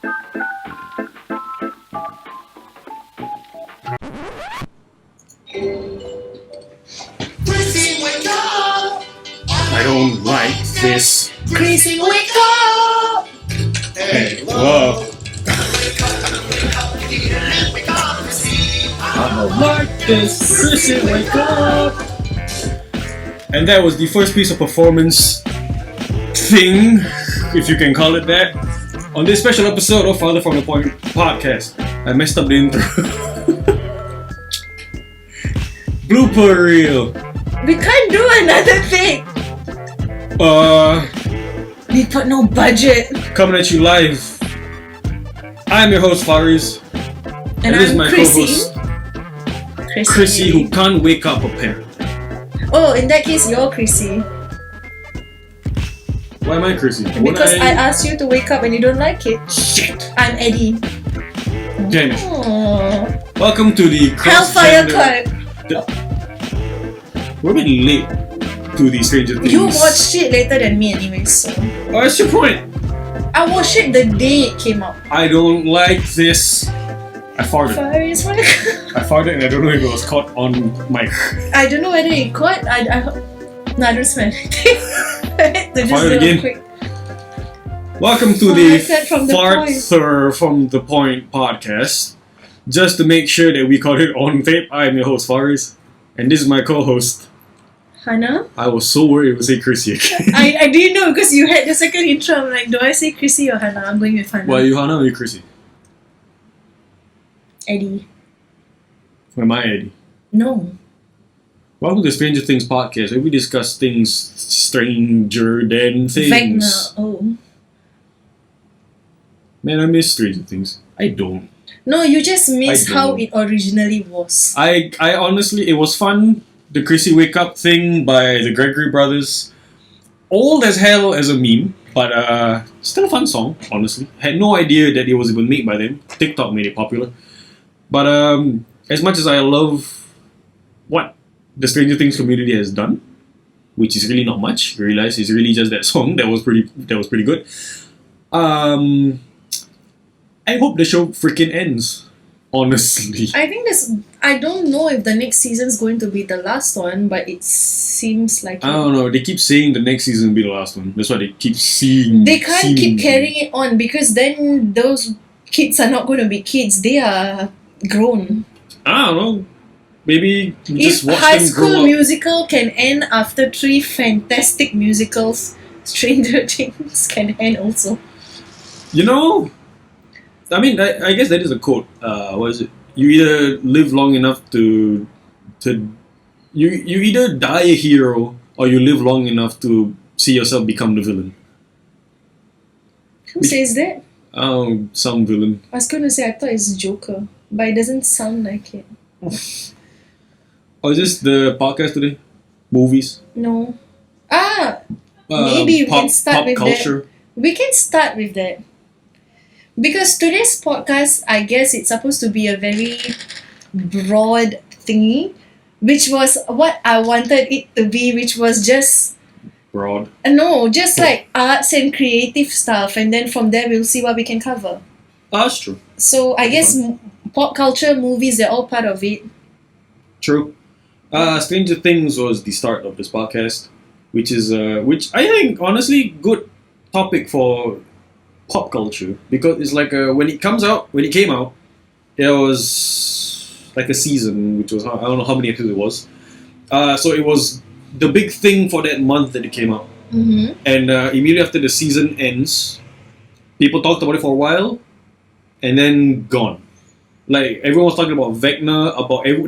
I don't like this. Crazy, wake up! Hey, whoa. I don't like this. Chrissy, wake up. And that was the first piece of performance thing, if you can call it that, on this special episode of Father from the Point podcast. I messed up the intro. Blooper reel. We can't do another thing. We put no budget. Coming at you live. I'm your host Fariz, And this is I'm my Chrissy. co-host Chrissy, who can't wake up a parent. Oh, in that case, you're Chrissy. Why am I Chrissy? Because I asked you to wake up and you don't like it. Shit! I'm Eddie. Damn it. Aww. Welcome to the Hellfire cross-gender... Club. We're a bit late to the Stranger Things. You watched it later than me anyway, so... What's your point? I watched it the day it came out. I don't like this. I farted. Fariz, what? I farted and I don't know if it was caught on mic. I don't know whether it caught. No, I don't smell anything. So just Fart do again. it quick. Welcome to Farted from the the point. Farther from the Point podcast. Just to make sure that we caught it on tape, I am your host Fariz. And this is my co-host. Hana? I was so worried it would say Chrissy again. I didn't know because you had the second intro. I'm like, do I say Chrissy or Hana? I'm going with Hana. Why are you Hana or you Chrissy? Eddie. Why am I Eddie? No. Welcome to the Stranger Things podcast, where we discuss things stranger than things. Vecna. Oh. Man, I miss Stranger Things. I don't. No, you just missed I how don't. it originally was. I honestly, it was fun. The Chrissy Wake Up thing by the Gregory Brothers. Old as hell as a meme, but still a fun song, honestly. Had no idea that it was even made by them. TikTok made it popular. But as much as I love what the Stranger Things community has done, which is really not much, I realize it's really just that song that was pretty good. I hope the show freaking ends. Honestly. I think I don't know if the next season's going to be the last one, but it seems like I don't know. They keep saying the next season will be the last one. That's why they keep seeing. they can't keep seeming- carrying it on because then those kids are not going to be kids. They are grown. I don't know. Maybe just If watch High them School grow up. Musical can end after 3 fantastic musicals, Stranger Things can end also. You know, I mean, I guess that is a quote. What is it? You either live long enough to you either die a hero or you live long enough to see yourself become the villain. Who says that? Oh, some villain. I was going to say I thought it's Joker, but it doesn't sound like it. Oh, is this the podcast today? Movies? No. Maybe we can start pop with culture. that. We can start with that. Because today's podcast, I guess it's supposed to be a very broad thingy, which was what I wanted it to be, which was just, Broad. no, just like arts and creative stuff, and then from there we'll see what we can cover. That's true. So I guess pop culture, movies, they're all part of it. True. Stranger Things was the start of this podcast, which I think honestly good topic for pop culture, because it's like when it came out, there was like a season, which was I don't know how many episodes it was. So it was the big thing for that month that it came out, Mm-hmm. and immediately after the season ends, people talked about it for a while, and then gone. Like everyone was talking about Vecna,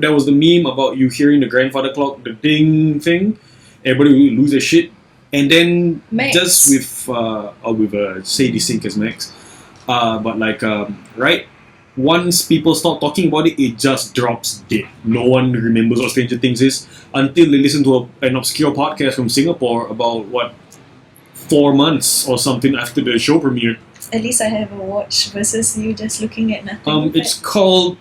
that was the meme about you hearing the grandfather clock, the ding thing. Everybody would lose their shit. And then Max. just with Sadie Sink as Max, but like right, once people stop talking about it, it just drops dead. No one remembers what Stranger Things is until they listen to an obscure podcast from Singapore about 4 months or something after the show premiered. At least I have a watch versus you just looking at nothing. It's called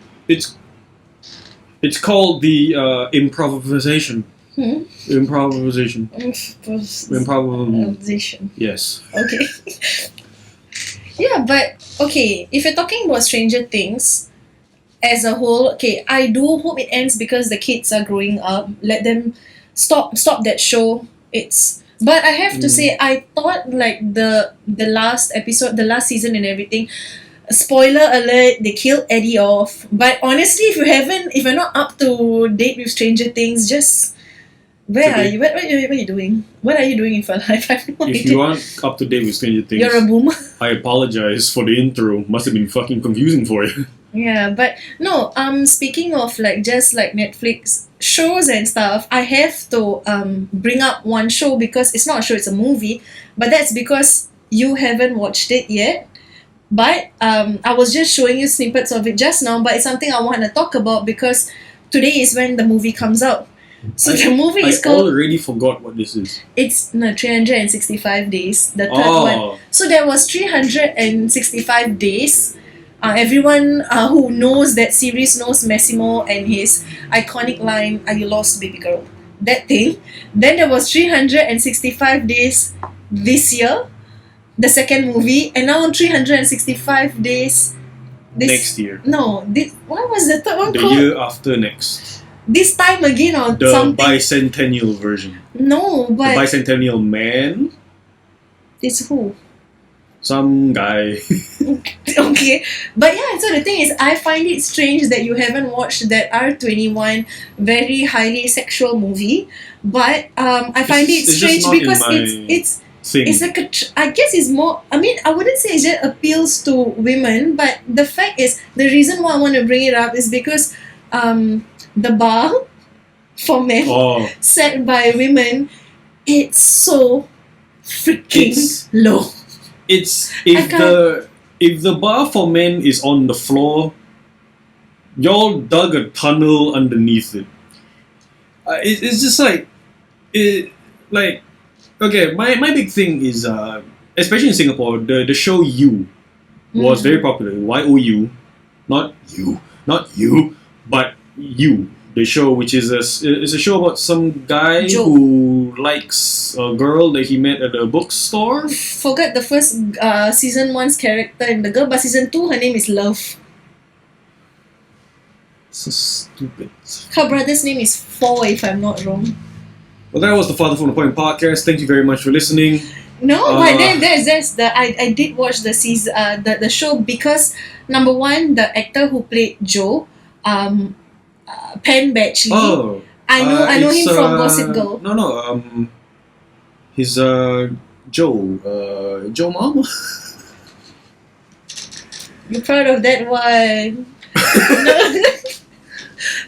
the improvisation. Improvisation. Improvisation. Yes. Okay. Yeah, but okay, if you're talking about Stranger Things as a whole, okay, I do hope it ends because the kids are growing up. Let them stop that show. But I have to say, I thought like the last episode, the last season and everything. Spoiler alert, they killed Eddie off. But honestly, if you're not up to date with Stranger Things, just where are you? What are you doing? What are you doing in your life? I have no If idea. you aren't up to date with Stranger Things, You're a boomer. I apologize for the intro. Must have been fucking confusing for you. Yeah, but no, speaking of like just like Netflix shows and stuff, I have to bring up one show because it's not a show, it's a movie, but that's because you haven't watched it yet. But I was just showing you snippets of it just now, but it's something I want to talk about because today is when the movie comes out. So the movie is I called already forgot what this is. it's no 365 days, the third one. Oh, So there was 365 days. Everyone who knows that series knows Massimo and his iconic line, "Are you lost, baby girl?" That thing. Then there was 365 days this year, the second movie, and now 365 days. next year. No, what was the third one The called? year after next. This time again or The something? bicentennial version. No, The but bicentennial man. it's who? Some guy. Okay, but yeah, so the thing is, I find it strange that you haven't watched that R21 very highly sexual movie, but I find it It's just strange not in because my thing. it's like I guess it's more. I mean, I wouldn't say it just appeals to women, but the fact is, the reason why I want to bring it up is because the bar for men Oh, set by women, it's so freaking It's- low. it's I can't- if the bar for men is on the floor, y'all dug a tunnel underneath it. It's just like okay. My big thing is especially in Singapore, the show You was very popular. YOU, not you, but You. The show, which is a show about some guy Joe. who likes a girl that he met at a bookstore. Forgot the first season 1's character in the girl, but season 2 her name is Love. So stupid. Her brother's name is Four, if I'm not wrong. Well, that was the Father from the Point podcast. Thank you very much for listening. No, but then there's the I did watch the season the show because number one, the actor who played Joe, Penn Badgley. Oh, I know it's, him from Gossip Girl. No, he's Joe Mama. You proud of that one? No.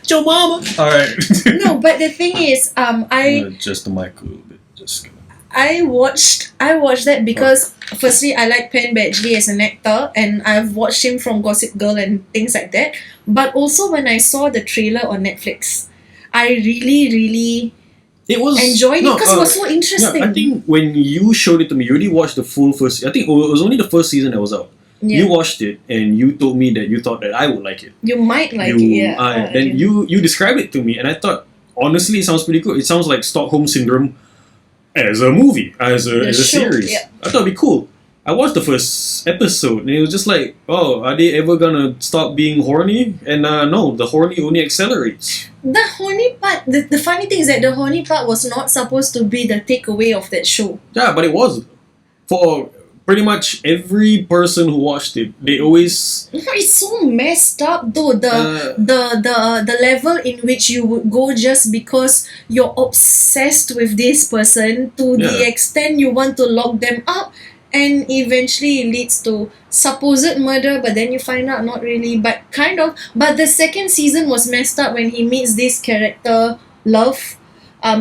Joe Mama. All right. No, but the thing is, I Adjust the mic a little bit. Just. I watched that because firstly I like Penn Badgley as an actor and I've watched him from Gossip Girl and things like that. But also when I saw the trailer on Netflix, I really It was enjoyed it because it was so interesting. Yeah, I think when you showed it to me, you already watched the full first. I think it was only the first season that was out. Yeah. You watched it and you told me that you thought that I would like it. You might like it, yeah. Then you described it to me, and I thought honestly, it sounds pretty good. It sounds like Stockholm Syndrome as a movie, as a show, series. yeah. I thought it'd be cool. I watched the first episode, and it was just like, oh, are they ever gonna stop being horny? And no, the horny only accelerates. The horny part, the funny thing is that the horny part was not supposed to be the takeaway of that show. Yeah, but it was. For pretty much every person who watched it, they always It's so messed up though. The level in which you would go just because you're obsessed with this person to the Yeah. extent you want to lock them up, and eventually it leads to supposed murder, but then you find out not really, but kind of. But the second season was messed up when he meets this character Love,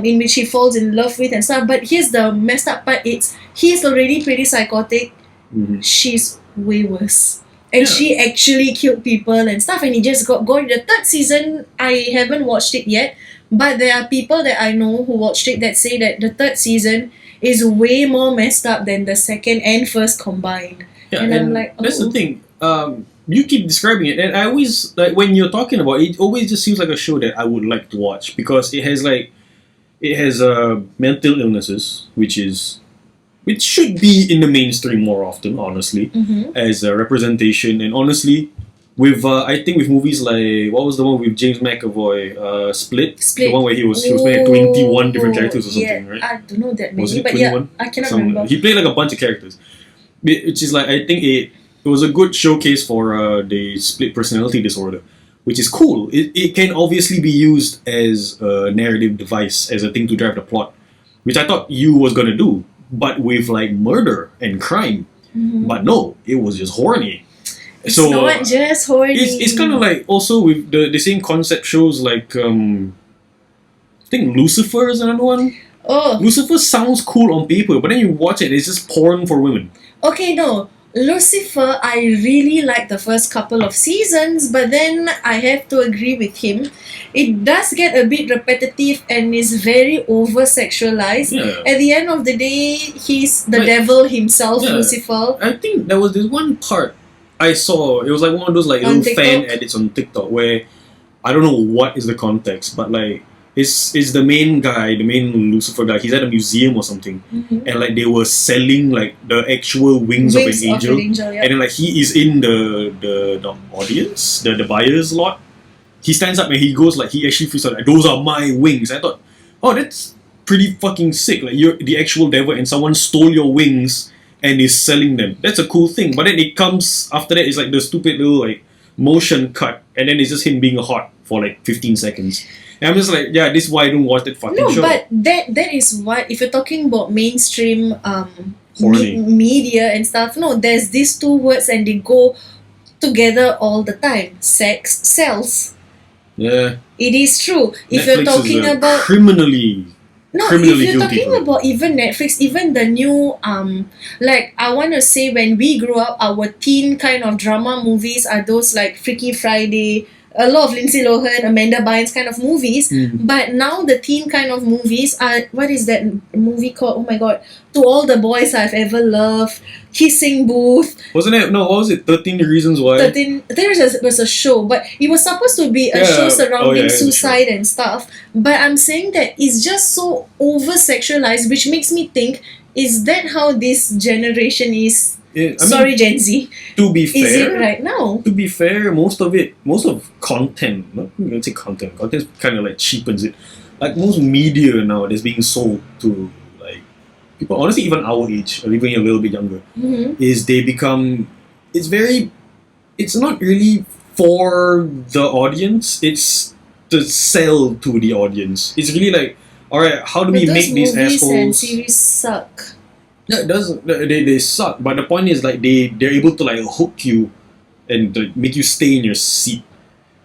in which he falls in love with and stuff. But here's the messed up part: he's already pretty psychotic. She's way worse. And Yeah. she actually killed people and stuff, and he just got going. The third season, I haven't watched it yet, but there are people that I know who watched it that say that the third season is way more messed up than the second and first combined. Yeah, And I'm like, that's the oh. thing. You keep describing it, and I always like when you're talking about it. It always just seems like a show that I would like to watch because it has mental illnesses, which is which should be in the mainstream more often, honestly, as a representation. And honestly, with I think with movies like what was the one with James McAvoy, Split, the one where he was playing 21 different characters or something, right? I don't know that many, Was it but 21? I cannot remember. He played like a bunch of characters, which is like I think it was a good showcase for the split personality disorder, which is cool. It can obviously be used as a narrative device, as a thing to drive the plot, which I thought you was gonna do, but with like murder and crime. But no, it was just horny. It's not just horny. It's kind of like also with the same concept shows like I think Lucifer is another one. Oh, Lucifer sounds cool on paper, but then you watch it, it's just porn for women. okay, no. Lucifer, I really like the first couple of seasons, but then I have to agree with him. It does get a bit repetitive and is very over sexualized. Yeah. At the end of the day, he's the But- devil himself, Yeah. Lucifer. I think there was this one part I saw. It was like one of those like On little fan TikTok? edits on TikTok where I don't know what is the context, but like it's the main guy, the main Lucifer guy. He's at a museum or something, and like they were selling like the actual wings of an angel, yeah. and then like he is in the audience, the buyer's lot. He stands up and he goes like he actually feels like those are my wings. I thought, oh, that's pretty fucking sick. Like you're the actual devil and someone stole your wings and is selling them. That's a cool thing. But then it comes after that. It's like the stupid little like motion cut, and then it's just him being hot for like 15 seconds. And I'm just like, yeah, this is why I don't watch that fucking No, show. but that is what, if you're talking about mainstream Horny. media and stuff, no, there's these two words and they go together all the time. Sex sells. Yeah, It is true. If Netflix you're talking is about criminally. no, if criminally you're guilty talking for it. about even Netflix, even the new like I want to say when we grew up, our teen kind of drama movies are those like Freaky Friday, a lot of Lindsay Lohan, Amanda Bynes kind of movies. But now the teen kind of movies are, what is that movie called? Oh my god, To All the Boys I've Ever Loved, Kissing Booth. Wasn't it? No, what was it? 13 Reasons Why? 13, was a show, but it was supposed to be a Yeah. show Oh, surrounding yeah, it's a suicide and stuff. But I'm saying that it's just so over sexualized, which makes me think, is that how this generation is? I Sorry, mean, Gen Z. to be Is it fair, right now? to be fair, most of content, not I'm gonna say content kind of like cheapens it. Like most media now that's being sold to like people, honestly, even our age or even a little bit younger, is they become. It's not really for the audience. It's to sell to the audience. It's really like, all right, how do we But make those these movies and assholes? series suck. No, it doesn't. They suck. But the point is like they're able to like hook you and make you stay in your seat.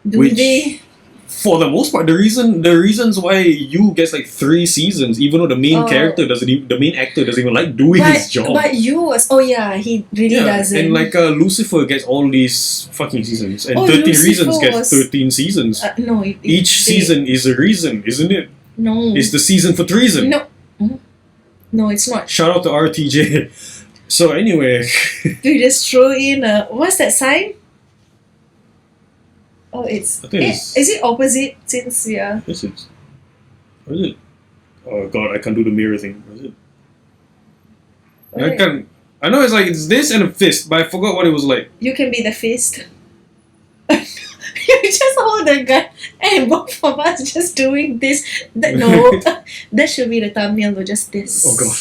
Do Which- they? For the most part, the reasons why you gets like 3 seasons, even though the main character the main actor doesn't even like doing his job. But you was, oh yeah, he really doesn't. And like Lucifer gets all these fucking seasons, and Oh, 13 Lucifer Reasons gets was- 13 seasons. No, Each season is a reason, isn't it? No. It's the season for treason. No. No, it's not. Shout out to RTJ. So anyway, You just throw in a, what's that sign? Oh, it's, I think it's- is it opposite since, yeah. this is. What is it? Oh god, I can't do the mirror thing. What is it? I can't. I know it's this and a fist, but I forgot what it was like. You can be the fist. You just hold the gun and both of us just doing this. No, that should be the thumbnail or just this. Oh god.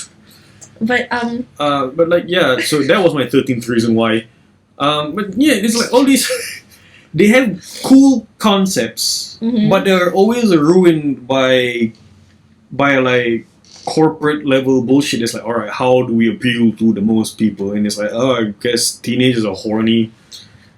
But But like yeah, so that was my 13th reason why. But yeah, it's like all these. They have cool concepts, but they're always ruined by like corporate level bullshit. It's like, all right, how do we appeal to the most people? And it's like, oh, I guess teenagers are horny.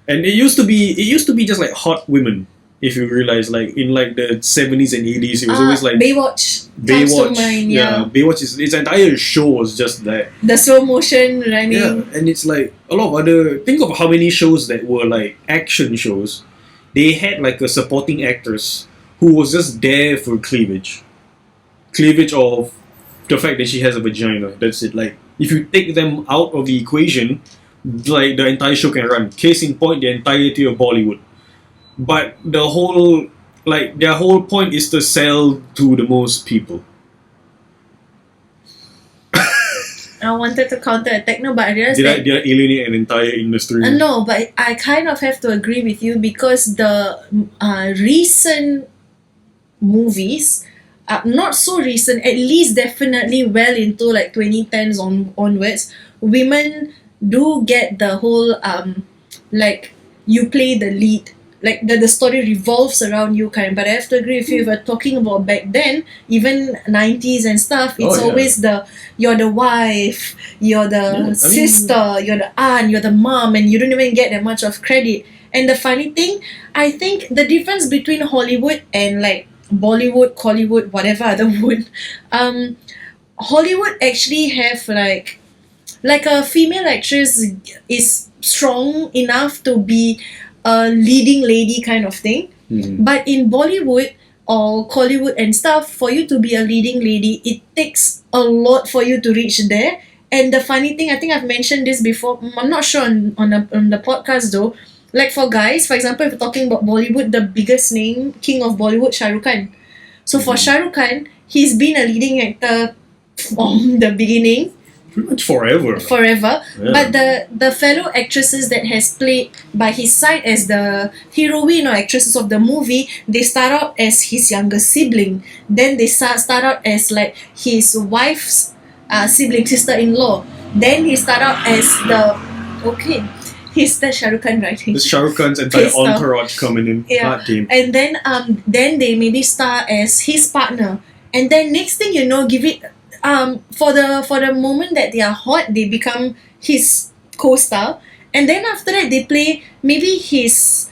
And it used to be just like hot women. If you realize, like in like the 70s and 80s, it was always like Baywatch comes to mind, yeah. Baywatch is its entire show was just that. The slow motion running. Yeah, and it's like a lot of other. Think of how many shows that were like action shows. They had like a supporting actress who was just there for cleavage of the fact that she has a vagina. That's it. Like if you take them out of the equation, like the entire show can run. Case in point, the entirety of Bollywood. But their whole point is to sell to the most people. I wanted to counter-attack, no, but I realized Did I, that did I alienate an entire industry? no, but I kind of have to agree with you because the recent movies, not so recent, at least definitely well into like 2010s onwards, women do get the whole like you play the lead, like the story revolves around you kind. But I have to agree with you, if we're talking about back then, even 90s and stuff, it's Oh, yeah. always you're the wife, you're the Yeah, sister, you're the aunt, you're the mom, and you don't even get that much of credit. And the funny thing, I think the difference between Hollywood and like Bollywood, Collywood, whatever other wood, Hollywood actually have like a female actress is strong enough to be a leading lady kind of thing. Mhm. But in Bollywood or Collywood and stuff, for you to be a leading lady, it takes a lot for you to reach there. And the funny thing, I think I've mentioned this before, I'm not sure on the podcast though. Like for guys, for example, if we're talking about Bollywood, the biggest name, king of Bollywood, Shah Rukh Khan. So for Shah Rukh Khan, he's been a leading actor from the beginning, Pretty much forever. forever. Yeah. But the fellow actresses that has played by his side as the heroine or actresses of the movie, they start out as his younger sibling. Then they start out as like his wife's sibling, sister-in-law. Then he start out as he's the Shah Rukh Khan writing. This Shah Rukh Khan's entire Pissed off. entourage coming in. Yeah. God damn. And then they maybe star as his partner. And then next thing you know, give it for the moment that they are hot, they become his co-star. And then after that they play maybe his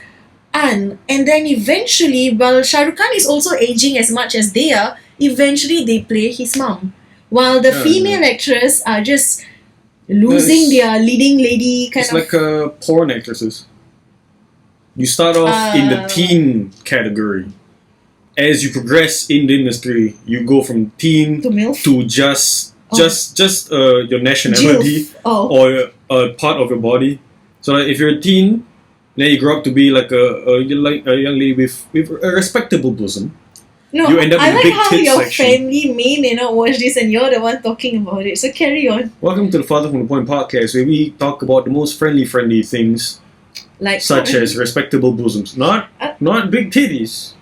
aunt. And then eventually, while Shah Rukh Khan is also aging as much as they are, eventually they play his mom. While the Yeah, female actress are just losing It's- their leading lady kind It's of. like porn actresses. You start off in the teen category. As you progress in the industry, you go from teen to MILF. to just your nationality Jilf. Oh. or a part of your body. So like, if you're a teen, then you grow up to be like a young lady with a respectable bosom. No, You end up I in the like big how tit your section. family may not watch this and you're the one talking about it. So carry on. Welcome to the Father from the Point podcast, where we talk about the most friendly things, Like such as respectable bosoms. Not big titties.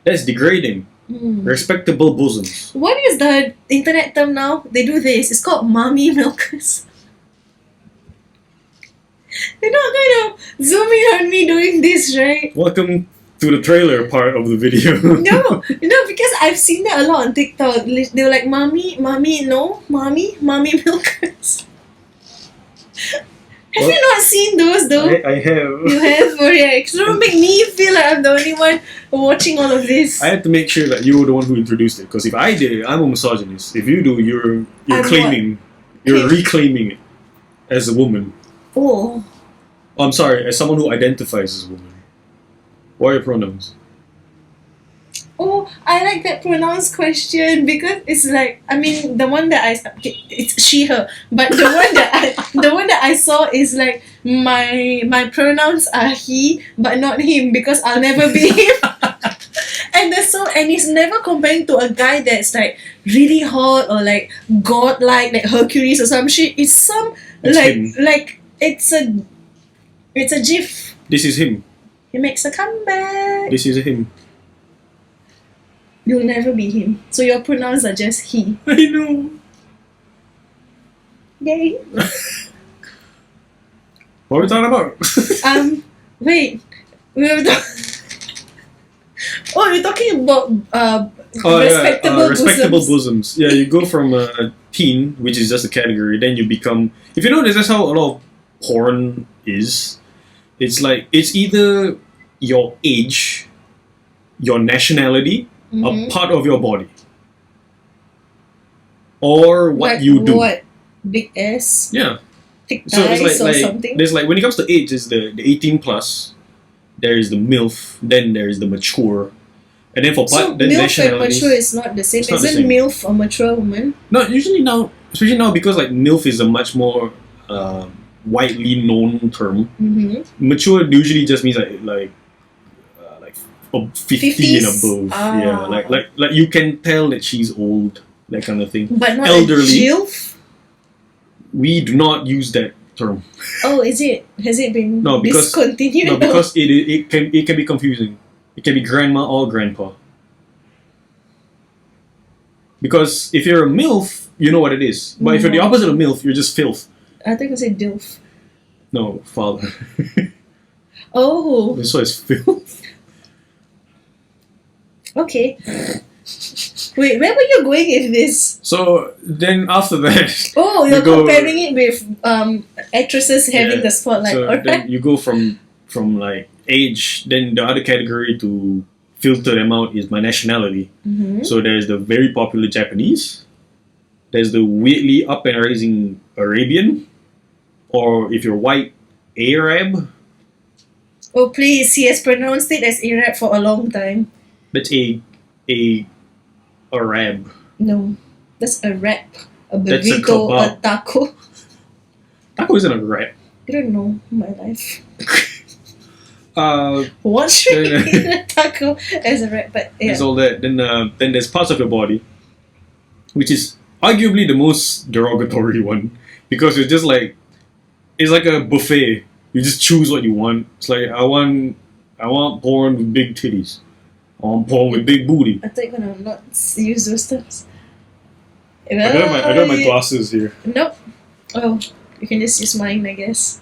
That's degrading. Respectable bosoms. What is the internet term now? They do this. It's called mommy milkers. They're not going to zoom in on me doing this, right? Welcome to the trailer part of the video. No, because I've seen that a lot on TikTok. They were like, mommy, mommy milkers. Have you not seen those though? I have. You have? Oh yeah. So don't make me feel like I'm the only one watching all of this. I had to make sure that you were the one who introduced it, because if I did, I'm a misogynist. If you do, you're I'm claiming, you're reclaiming it as a woman. Oh. I'm sorry, as someone who identifies as a woman. What are your pronouns? Oh, I like that pronouns question because it's like, I mean, the one that it's she her, but the one that I saw is like my pronouns are he but not him because I'll never be him. And he's never comparing to a guy that's like really hot or like godlike, like Hercules or some shit. It's some It's him. like it's a gif. This is him. He makes a comeback. This is him. You'll never be him. So your pronouns are just he. I know. Yay. What are we talking about? Wait. We're talking about respectable bosoms. bosoms. Yeah, you go from a teen, which is just a category, then you become. If you notice, that's how a lot of porn is. It's like it's either your age, your nationality, a part of your body, or what Like you do. What? Big ass? Yeah. Thick So it's thighs or like something? there's like when it comes to age, it's the 18 plus. There is the MILF, then there is the mature, and then for So part then MILF and nationalities. mature is not the same. It's not the Isn't same. MILF a mature woman? No, usually now, especially now because like MILF is a much more widely known term. Mm-hmm. Mature usually just means like 50 and 50s? above. Ah. Yeah, like you can tell that she's old, that kind of thing. But not Elderly. a GILF? we do not use that term. Oh, is it? Has it been No, because discontinued? no, because it can be confusing. It can be grandma or grandpa. Because if you're a MILF, you know what it is. But if you're the opposite of MILF, you're just filth. I think I said DILF. No, father. Oh. This one is filth. Okay. Wait, where were you going with this? So then after that, Oh, you're you go- comparing it with actresses having Yeah. the spotlight. so Alright. then you go from like age. Then the other category to filter them out is my nationality. Mhm. So there's the very popular Japanese. There's the weirdly up and rising Arabian, or if you're white, Arab. Oh, please. He has pronounced it as Arab for a long time. That's a Arab. No. That's a wrap. A That's a burrito, kebab. a taco. Taco isn't a wrap. I don't know my life. What should Yeah. we eat a taco as a wrap? But yeah. There's all that. Then there's parts of your body, which is arguably the most derogatory one, because it's just like, it's like a buffet. You just choose what you want. It's like I want porn with big titties. I want porn with big booty. I thought you're gonna not use those terms. I got my glasses here. Nope. Oh, you can just use mine, I guess.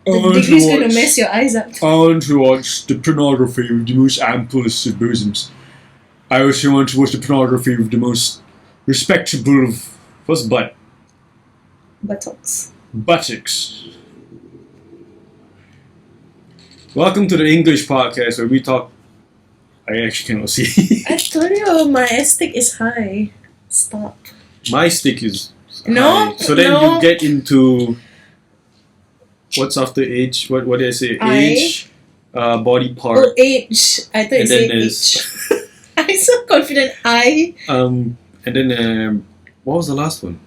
I The want to degree's gonna watch- mess your eyes up. I want to watch the pornography with the most amplest of bosoms. I also want to watch the pornography with the most respectable of what's butt? Buttocks. Buttocks. Welcome to the English podcast where we talk. I actually cannot see. I told you my aesthetic is high. Stop. My stick is No, high. So then no. you get into what's after age? What did I say? I? Age, body part, Oh, age. I thought you and said then age. there's I'm so confident. and then what was the last one?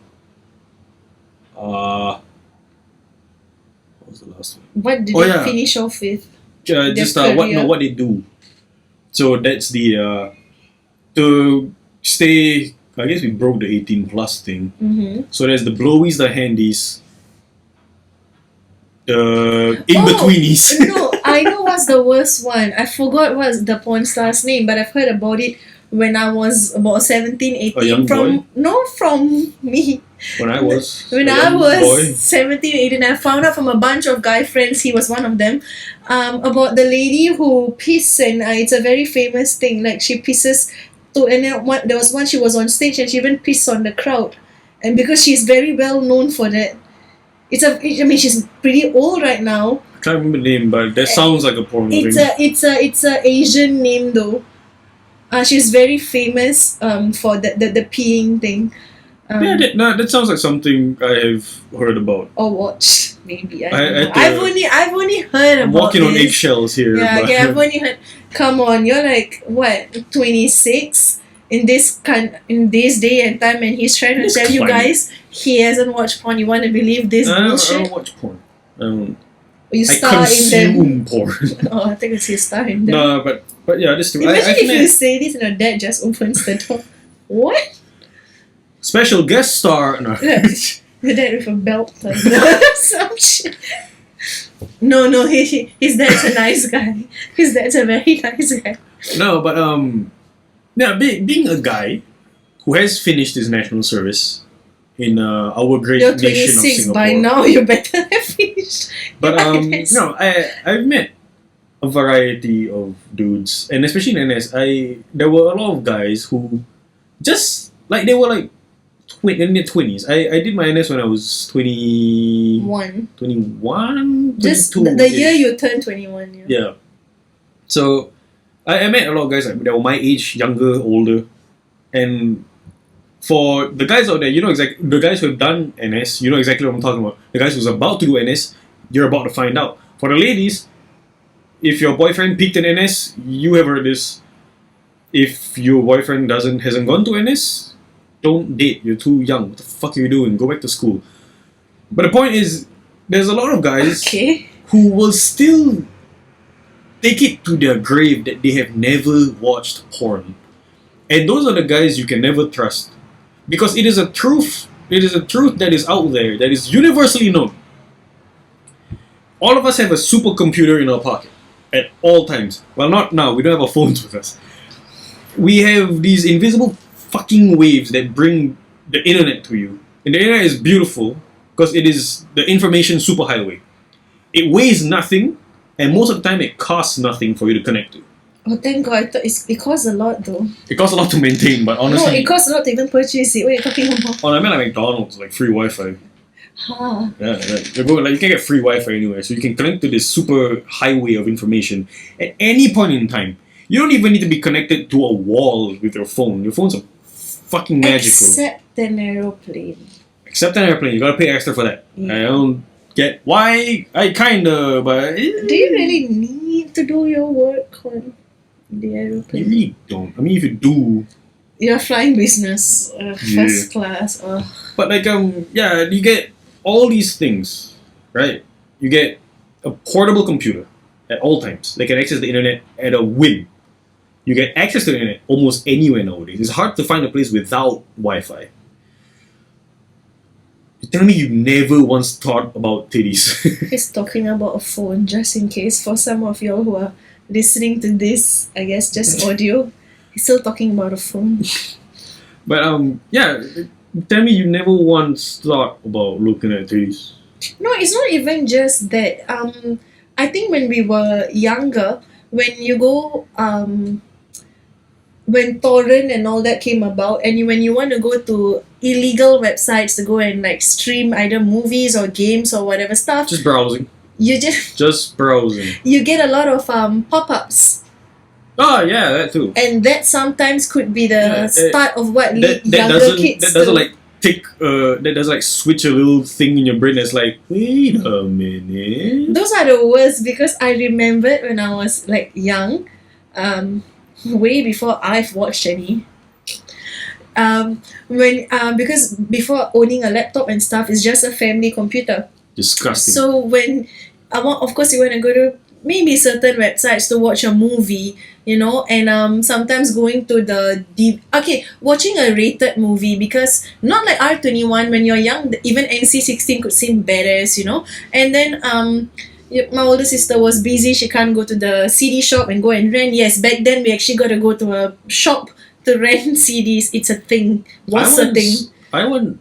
What was the last one? What did Oh, you yeah. finish off with? Just Their what career. what they do. So that's the to stay. I guess we broke the 18 plus thing. Mm-hmm. So there's the blowies, the handies, the in-betweenies. No, I know what's the worst one. I forgot what's the porn star's name, but I've heard about it when I was about 17, 18. A young boy? From me. When I was When a I young was boy. 17, 18, I found out from a bunch of guy friends, he was one of them, about the lady who pisses, and it's a very famous thing. Like, she pisses, and then there was one, she was on stage and she even pissed on the crowd. And because she's very well known for that, she's pretty old right now. I can't remember the name, but that sounds like a porn thing. It's a Asian name though. She's very famous for the peeing thing. Yeah, that sounds like something I have heard about. Or watched maybe. I I- don't know. I- I've only heard I'm about walking on this. eggshells here. Yeah, but okay, I've only heard. Come on, you're like what 26 in this day and time, and he's trying to This tell you climate. guys he hasn't watched porn. You want to believe this I don't bullshit? watch porn. You I star in them. consume porn. Oh, I think it's you star in them. No, but yeah, this too. Imagine I've if you met say this and your dad just opens the door. What? special guest star. No. Your dad with a belt or some shit. No, his dad's a nice guy. His dad's a very nice guy. No, but yeah, being a guy who has finished his national service in our great You're nation of 26 Singapore. by now. You better have finished. But Yes. no, I've met a variety of dudes, and especially in NS, there were a lot of guys who just like they were like in their 20s. I did my NS when I was 21, Just 22 the year you turned 21. Yeah. Yeah. So I met a lot of guys like that were my age, younger, older, and for the guys out there, you know exactly the guys who have done NS, you know exactly what I'm talking about. The guys who's about to do NS, you're about to find out. For the ladies, if your boyfriend peaked in NS, you have heard this. If your boyfriend hasn't gone to NS, don't date. You're too young. What the fuck are you doing? Go back to school. But the point is, there's a lot of guys Okay. who will still take it to their grave that they have never watched porn. And those are the guys you can never trust. Because it is a truth It is a truth that is out there, that is universally known. All of us have a supercomputer in our pocket at all times. Well, not now. We don't have our phones with us. We have these invisible fucking waves that bring the internet to you. And the internet is beautiful because it is the information superhighway. It weighs nothing, and most of the time it costs nothing for you to connect to. Oh, thank God. I thought it costs a lot though. It costs a lot to maintain, but honestly... No, it costs a lot to even purchase it. What are you talking about? Oh, I meant like McDonald's, like free Wi-Fi. Huh. Yeah, you can get free Wi-Fi anywhere, so you can connect to this super highway of information at any point in time. You don't even need to be connected to a wall with your phone. Your phone's fucking magical. Except an aeroplane. Except an airplane, you gotta pay extra for that. Yeah. I don't get why. I kinda, but Do you really need to do your work on the aeroplane? You really don't. I mean, if you do, You're flying business, first class. but like yeah, you get all these things, right? You get a portable computer at all times. They can access the internet at a whim. You get access to the internet almost anywhere nowadays. It's hard to find a place without Wi-Fi. You tell me you never once thought about titties. He's talking about a phone, just in case for some of y'all who are listening to this, I guess just audio. He's still talking about a phone. But yeah, tell me you never once thought about looking at titties. No, it's not even just that. I think when we were younger, when you go when torrent and all that came about, and when you want to go to illegal websites to go and like stream either movies or games or whatever stuff, Just browsing. you Just browsing. you get a lot of pop-ups, Oh yeah, that too. and that sometimes could be the start of what lead That younger doesn't kids that doesn't to. like tick that doesn't like switch a little thing in your brain that's like, wait a minute. Those are the worst, because I remembered when I was like young, way before I've watched any. Because before owning a laptop and stuff, it's just a family computer. Disgusting. So when of course you want to go to maybe certain websites to watch a movie, and sometimes going to watching a rated movie, because not like R21 when you're young, even NC-16 could seem badass, and then my older sister was busy, she can't go to the CD shop and go and rent. Yes, back then we actually got to go to a shop to rent CDs. It's a thing. What's a thing? I went,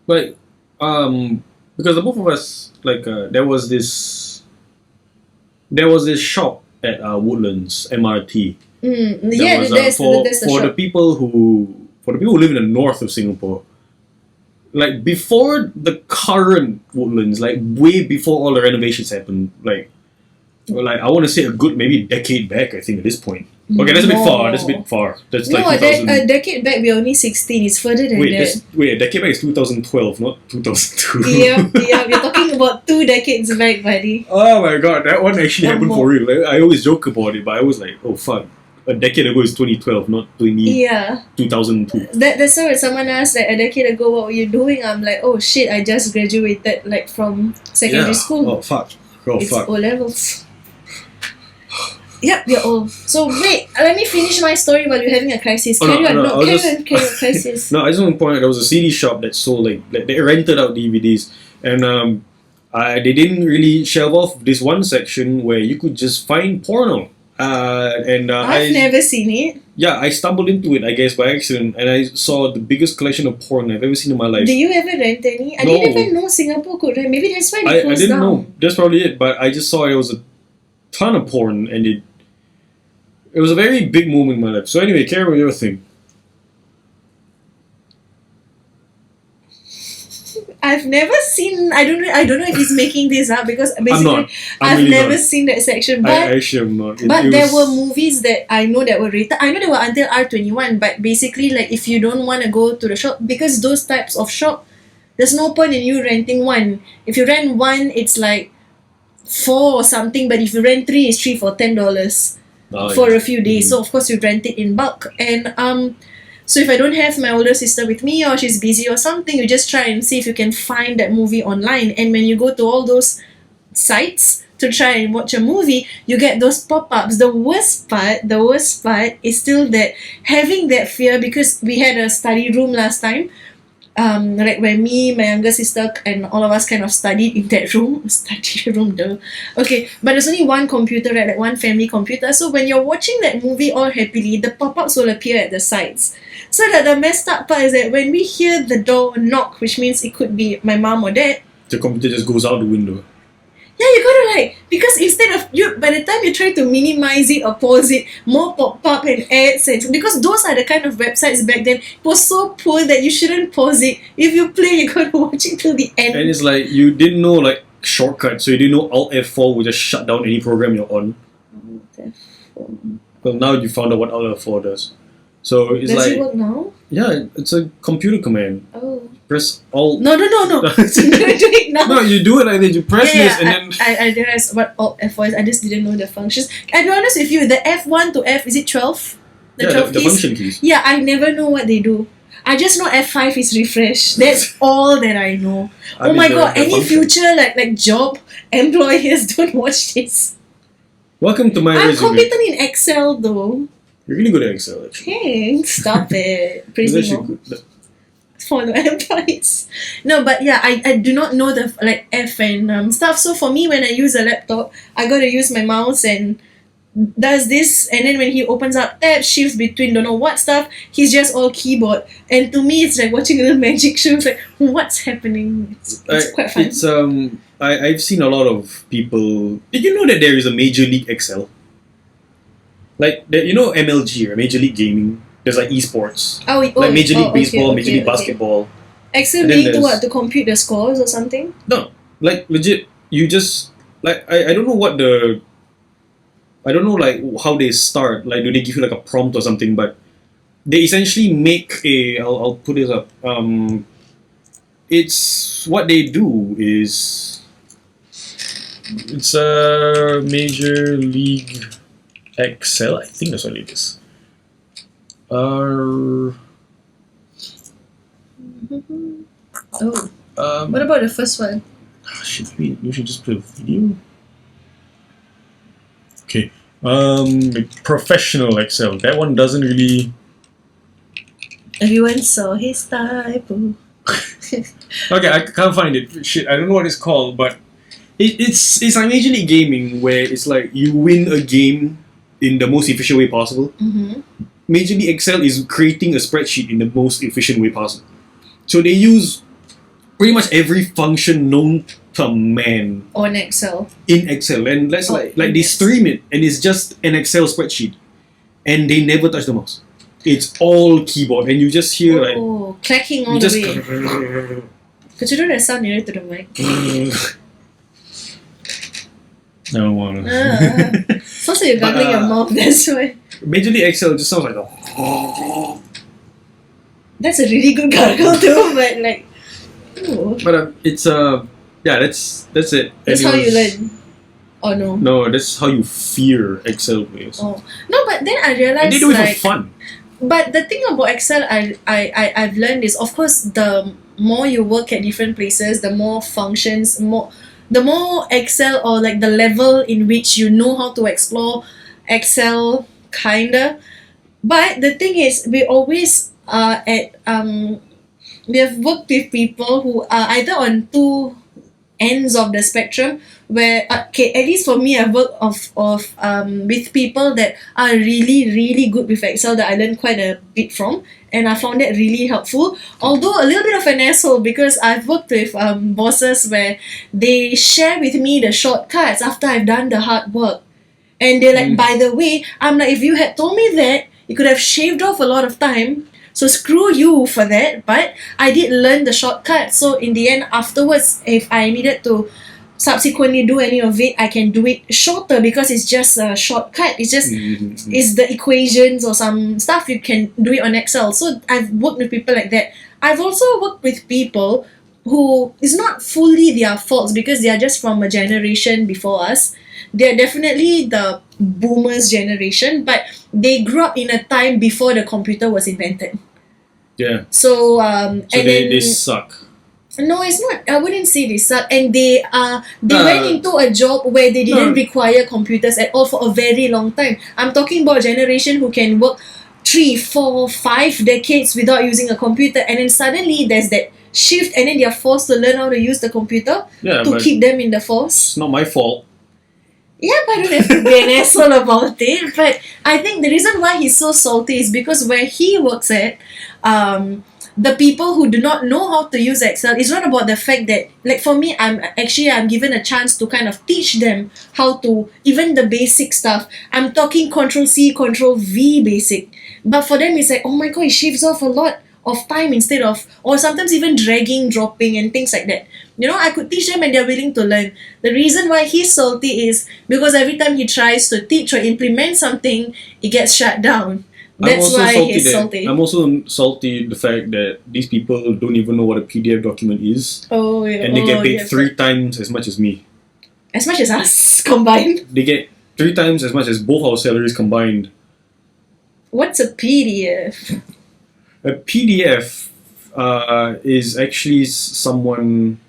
like, because the both of us, like, there was this shop at Woodlands MRT. That's the for shop. the people who live in the north of Singapore. Like before the current Woodlands, like way before all the renovations happened, like I want to say a good maybe decade back, I think at this point. Okay, that's a bit far. That's a bit far. That's No, like 2000. a decade back we're only 16. It's further than that. Wait, a decade back is 2012, not 2002. Yeah, we're talking about 2 decades back, buddy. Oh my god, that one actually One happened more. for real. Like, I always joke about it, but I was like, oh fuck, a decade ago is 2012, not 2002. That's why when someone asked like a decade ago what were you doing, I'm like, oh shit, I just graduated like from secondary school. Oh fuck. Oh It's fuck. O levels. Yep, you're old. So wait, let me finish my story while you're having a crisis. Oh, Carry on, I was just- carry on, crisis. No, I just want to point out there was a CD shop that sold like they rented out DVDs, and they didn't really shelve off this one section where you could just find porno. I've never seen it. Yeah, I stumbled into it, I guess, by accident, and I saw the biggest collection of porn I've ever seen in my life. Do you ever rent any? I No. didn't even know Singapore could rent. Maybe that's why they I closed didn't down. know. That's probably it. But I just saw it was a ton of porn, and it was a very big moment in my life. So anyway, carry on with your thing. I've never seen. I don't know if he's making this up, because basically I'm not. I've really never not. seen that section. But I actually am not. But It there was- were movies that I know that were rated. I know they were until R21, but basically, like, if you don't want to go to the shop, because those types of shop, there's no point in you renting one. If you rent one, it's like 4 or something, but if you rent 3, it's 3 for $10 for a few days. So of course you rent it in bulk. And so if I don't have my older sister with me, or she's busy or something, you just try and see if you can find that movie online. And when you go to all those sites to try and watch a movie, you get those pop-ups. The worst part is still that having that fear, because we had a study room last time. like where me, my younger sister, and all of us kind of studied in that room. Study room, though. Okay, but there's only one computer, right? Like one family computer. So when you're watching that movie all happily, the pop-ups will appear at the sides. So that the messed up part is that when we hear the door knock, which means it could be my mom or dad, The computer just goes out the window. yeah, you gotta like, because instead of you, by the time you try to minimize it or pause it, more pop-up and ads, and because those are the kind of websites back then, it was so poor that you shouldn't pause it. If you play, you gotta watch it till the end. And it's like you didn't know like shortcuts, so you didn't know Alt F4 would just shut down any program you're on. Well, now you found out what Alt F4 does. So it's Does like it work now? yeah, it's a computer command. Oh. Press Alt. No. You do it now. No, you do it like this. You press this and then. I realized what Alt F4 is. I just didn't know the functions. I'll be honest with you, the F1 to F, is it 12? The 12 the keys? function keys. Yeah, I never know what they do. I just know F5 is refresh. That's all that I know. I Oh mean, my the- god, the any function. future like job employers don't watch this. Welcome to my I'm resume. competent in Excel though. You're really good at Excel, actually. Hey, stop it. Praise You're me actually more. good. For the employees. No, but yeah, I do not know the like F and stuff. So for me, when I use a laptop, I gotta use my mouse and does this, and then when he opens up tabs, shifts between don't know what stuff, he's just all keyboard. And to me, it's like watching a little magic show. It's like, what's happening? It's quite fun. It's I've seen a lot of people. Did you know that there is a Major League Excel? Like you know MLG, right? Major League Gaming. There's like esports, like Major League Baseball, Major League Basketball. Excel And then being to there's- what? To compute the scores or something? No, like legit. You just like I don't know what the. I don't know like how they start. Like, do they give you like a prompt or something? But they essentially make a. I'll put this up. It's what they do is. It's a Major League Excel. I think that's what it is. Oh. What about the first one? Should we should just put a video? Okay. Professional Excel. That one doesn't really. Everyone saw his typo. Okay, I can't find it. Shit, I don't know what it's called, but it's like Major League Gaming where it's like you win a game in the most efficient way possible. Mm-hmm. Major League Excel is creating a spreadsheet in the most efficient way possible. So they use pretty much every function known to man On Excel. in Excel, and that's like they stream it, and it's just an Excel spreadsheet, and they never touch the mouse. It's all keyboard, and you just hear like clacking all you the just. way. Could you do that sound nearer to the mic? I don't wanna. Sounds like you're gargling your mouth, that's why. Major League Excel just sounds like a. That's a really good gargle too, but like. Ooh. But it's yeah, that's it. That's And how it you was- learn. Oh no. No, that's how you fear Excel players. Oh no, but then I And realized they do it like. for fun. But the thing about Excel I've learned is, of course, the more you work at different places, the more functions, the more Excel, or like the level in which you know how to explore Excel, kinda. But the thing is, we always we have worked with people who are either on two ends of the spectrum, where at least for me, I've worked with people that are really, really good with Excel that I learned quite a bit from, and I found that really helpful. Although a little bit of an asshole, because I've worked with bosses where they share with me the shortcuts after I've done the hard work, and they're like, by the way, I'm like, if you had told me that, you could have shaved off a lot of time. So screw you for that, but I did learn the shortcut. So in the end, afterwards, if I needed to subsequently do any of it, I can do it shorter because it's just a shortcut. It's just it's the equations or some stuff, you can do it on Excel. So I've worked with people like that. I've also worked with people who is not fully their faults because they are just from a generation before us. They're definitely the boomers generation, but they grew up in a time before the computer was invented. Yeah. So So and they then suck. no, it's not. I wouldn't say they suck. And they went into a job where they No. didn't require computers at all for a very long time. I'm talking about a generation who can work 3, 4, 5 decades without using a computer, and then suddenly there's that shift, and then they are forced to learn how to use the computer to keep them in the force. It's not my fault. Yeah, but I don't have to be an asshole about it. But I think the reason why he's so salty is because where he works at, the people who do not know how to use Excel, it's not about the fact that, like for me, I'm given a chance to kind of teach them how to, even the basic stuff. I'm talking Control-C, Control-V basic. But for them, it's like, oh my god, it shaves off a lot of time instead of, or sometimes even dragging, dropping, and things like that. You know, I could teach them and they're willing to learn. The reason why he's salty is because every time he tries to teach or implement something, it gets shut down. That's why he's salty. I'm also salty the fact that these people don't even know what a PDF document is. Oh, yeah. And they get paid 3 times as much as me. As much as us combined? They get 3 times as much as both our salaries combined. What's a PDF? A PDF is actually someone...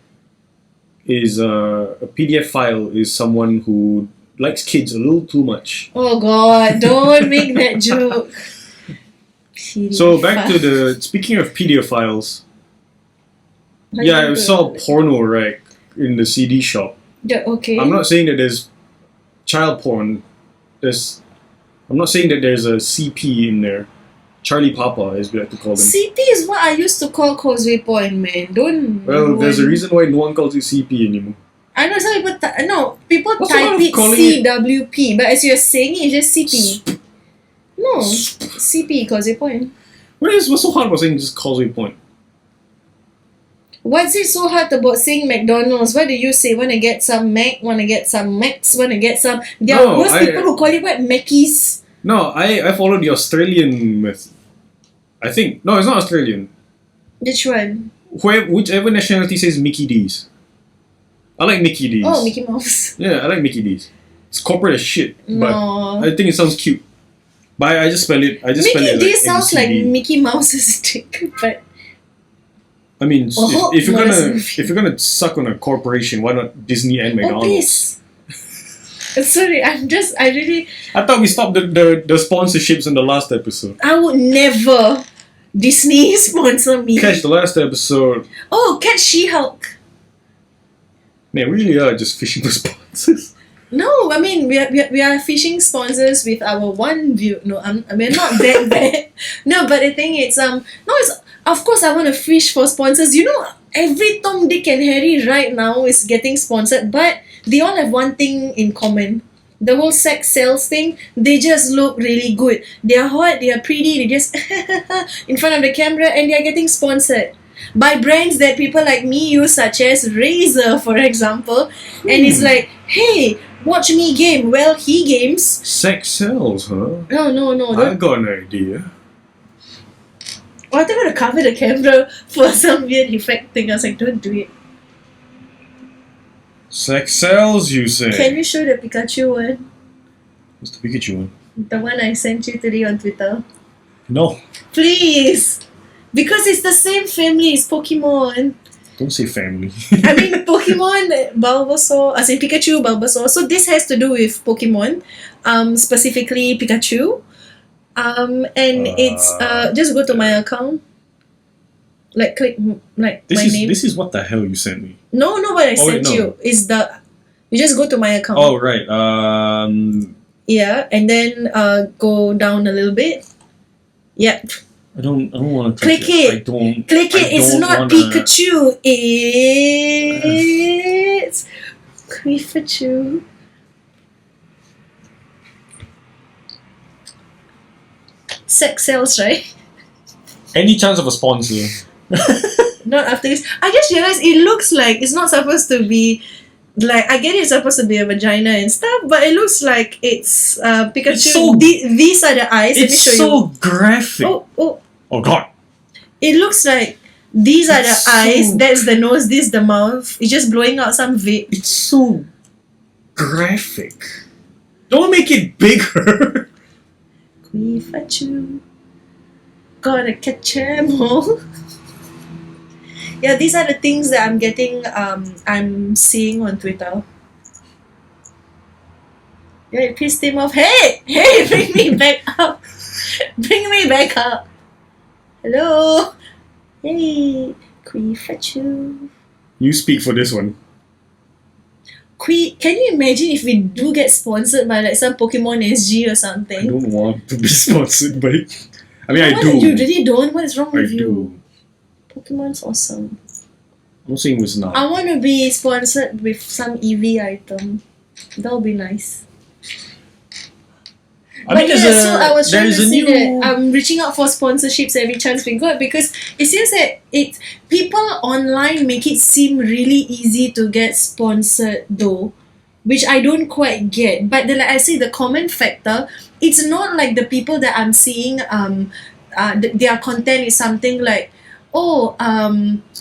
a PDF file is someone who likes kids a little too much. Oh god, don't make that joke. PDF So back to the, speaking of PDF files, I saw a porno rack in the CD shop. Yeah, okay. I'm not saying that there's child porn. I'm not saying that there's a CP in there. Charlie Papa, as we like to call them. CP is what I used to call Causeway Point, man. Well, there's a reason why no one calls it CP anymore. I know some people people type it CWP, but as you're saying it, it's just CP. No, CP, Causeway Point. What's so hard about saying just Causeway Point? What's it so hard about saying McDonald's? What do you say? Wanna get some Mac? Wanna get some Macs? Wanna get some... There are worse people who call it what? Mackies? No, I followed the Australian method. I think. No, it's not Australian. Which one? Whichever nationality says Mickey D's. I like Mickey D's. Oh, Mickey Mouse. Yeah, I like Mickey D's. It's corporate as shit. No. But I think it sounds cute. But I just spell it. Mickey D sounds like Mickey Mouse's dick, but... I mean, if you're gonna suck on a corporation, why not Disney and McDonald's? Oh, please. Sorry, I thought we stopped the sponsorships in the last episode. I would never. Disney sponsor me. Catch the last episode. Oh, catch She-Hulk. Man, we really are just fishing for sponsors. No, I mean we are fishing sponsors with our one view. No, we're not that bad. No, but the thing is it's of course I want to fish for sponsors. You know, every Tom, Dick and Harry right now is getting sponsored, but they all have one thing in common. The whole sex sales thing, they just look really good. They are hot, they are pretty, they just in front of the camera, and they are getting sponsored by brands that people like me use, such as Razer, for example. And it's like, hey, watch me game. Well, he games. Sex sells, huh? No. I got an idea. Oh, I thought I would cover the camera for some weird effect thing. I was like, don't do it. Sex sells, you say? Can you show the Pikachu one? What's the Pikachu one? The one I sent you today on Twitter. No. Please! Because it's the same family as Pokemon. Don't say family. I mean, Pokemon, Bulbasaur, as in Pikachu, Bulbasaur. So this has to do with Pokemon, specifically Pikachu. And it's, just go to my account. Like, click, like, my name. This is what the hell you sent me. No, what I sent you is you just go to my account. Oh, right. Yeah, and then go down a little bit. Yep. I don't want to click it. I don't. Click it. It's not Pikachu. It's Queefachu. Sex sells, right? Any chance of a sponsor? Not after this. I just realized it looks like it's not supposed to be like, I get it's supposed to be a vagina and stuff, but it looks like it's Pikachu. These are the eyes. Let me show you. It's so graphic. Oh god. It looks like these are the eyes, that's the nose, this is the mouth. It's just blowing out some vape. It's so graphic. Don't make it bigger. Queefachu. Gotta catch 'em all. Yeah, these are the things that I'm getting, I'm seeing on Twitter. Yeah, it pissed him off. Hey, bring me back up. Bring me back up. Hello. Hey, Queefachu. You speak for this one. Can you imagine if we do get sponsored by like some Pokemon SG or I something? don't want to be sponsored by. I mean, I What? do. You really don't? What is wrong I with you? do. Pokemon's awesome. I'm not saying it's not. I want to be sponsored with some EV item. That would be nice. I mean, So I was trying to there's a say new. that I'm reaching out for sponsorships every chance we got because it seems that people online make it seem really easy to get sponsored though, which I don't quite get. But like I say, the common factor, it's not like the people that I'm seeing. Their content is something like,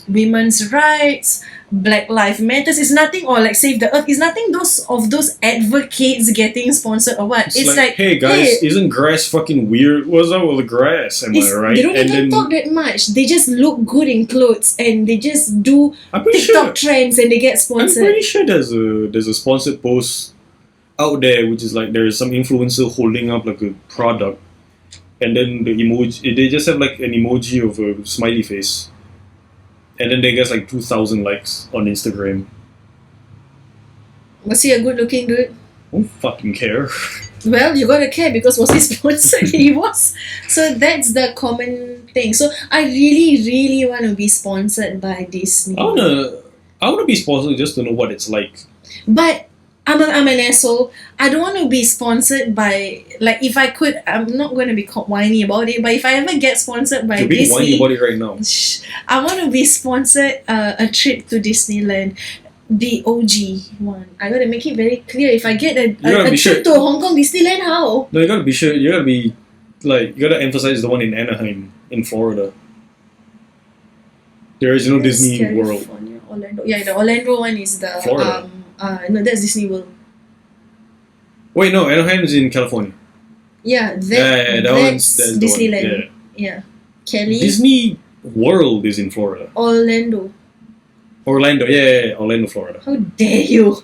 women's rights, Black Lives Matters. It's nothing, or like Save the Earth. It's nothing those advocates getting sponsored or what. It's like, hey guys, isn't grass fucking weird? What's up with the grass? Am I right? They don't even talk that much. They just look good in clothes and they just do TikTok trends and they get sponsored. I'm pretty sure there's a sponsored post out there which is like there's some influencer holding up like a product, and then the emoji, they just have like an emoji of a smiley face, and then they get like 2,000 likes on Instagram. Was he a good looking dude? I don't fucking care. Well, you gotta care because was he sponsored? He was. So that's the common thing. So I really, really want to be sponsored by Disney. I wanna be sponsored just to know what it's like. But I'm an asshole. I don't want to be sponsored by, like, if I could, I'm not going to be whiny about it, but if I ever get sponsored by You're being Disney, whiny about it right now. I want to be sponsored a trip to Disneyland. The OG one. I gotta make it very clear. If I get a trip to Hong Kong Disneyland, how? No, you gotta be sure. You gotta be like, you gotta emphasize the one in Anaheim, in Florida. There is no Disney California, World. Orlando. Yeah, the Orlando one is the Florida. No, that's Disney World. Wait, no, Anaheim is in California. Yeah, that's Disneyland. Yeah. Kelly. Disney World is in Florida. Orlando, Orlando, Florida. How dare you?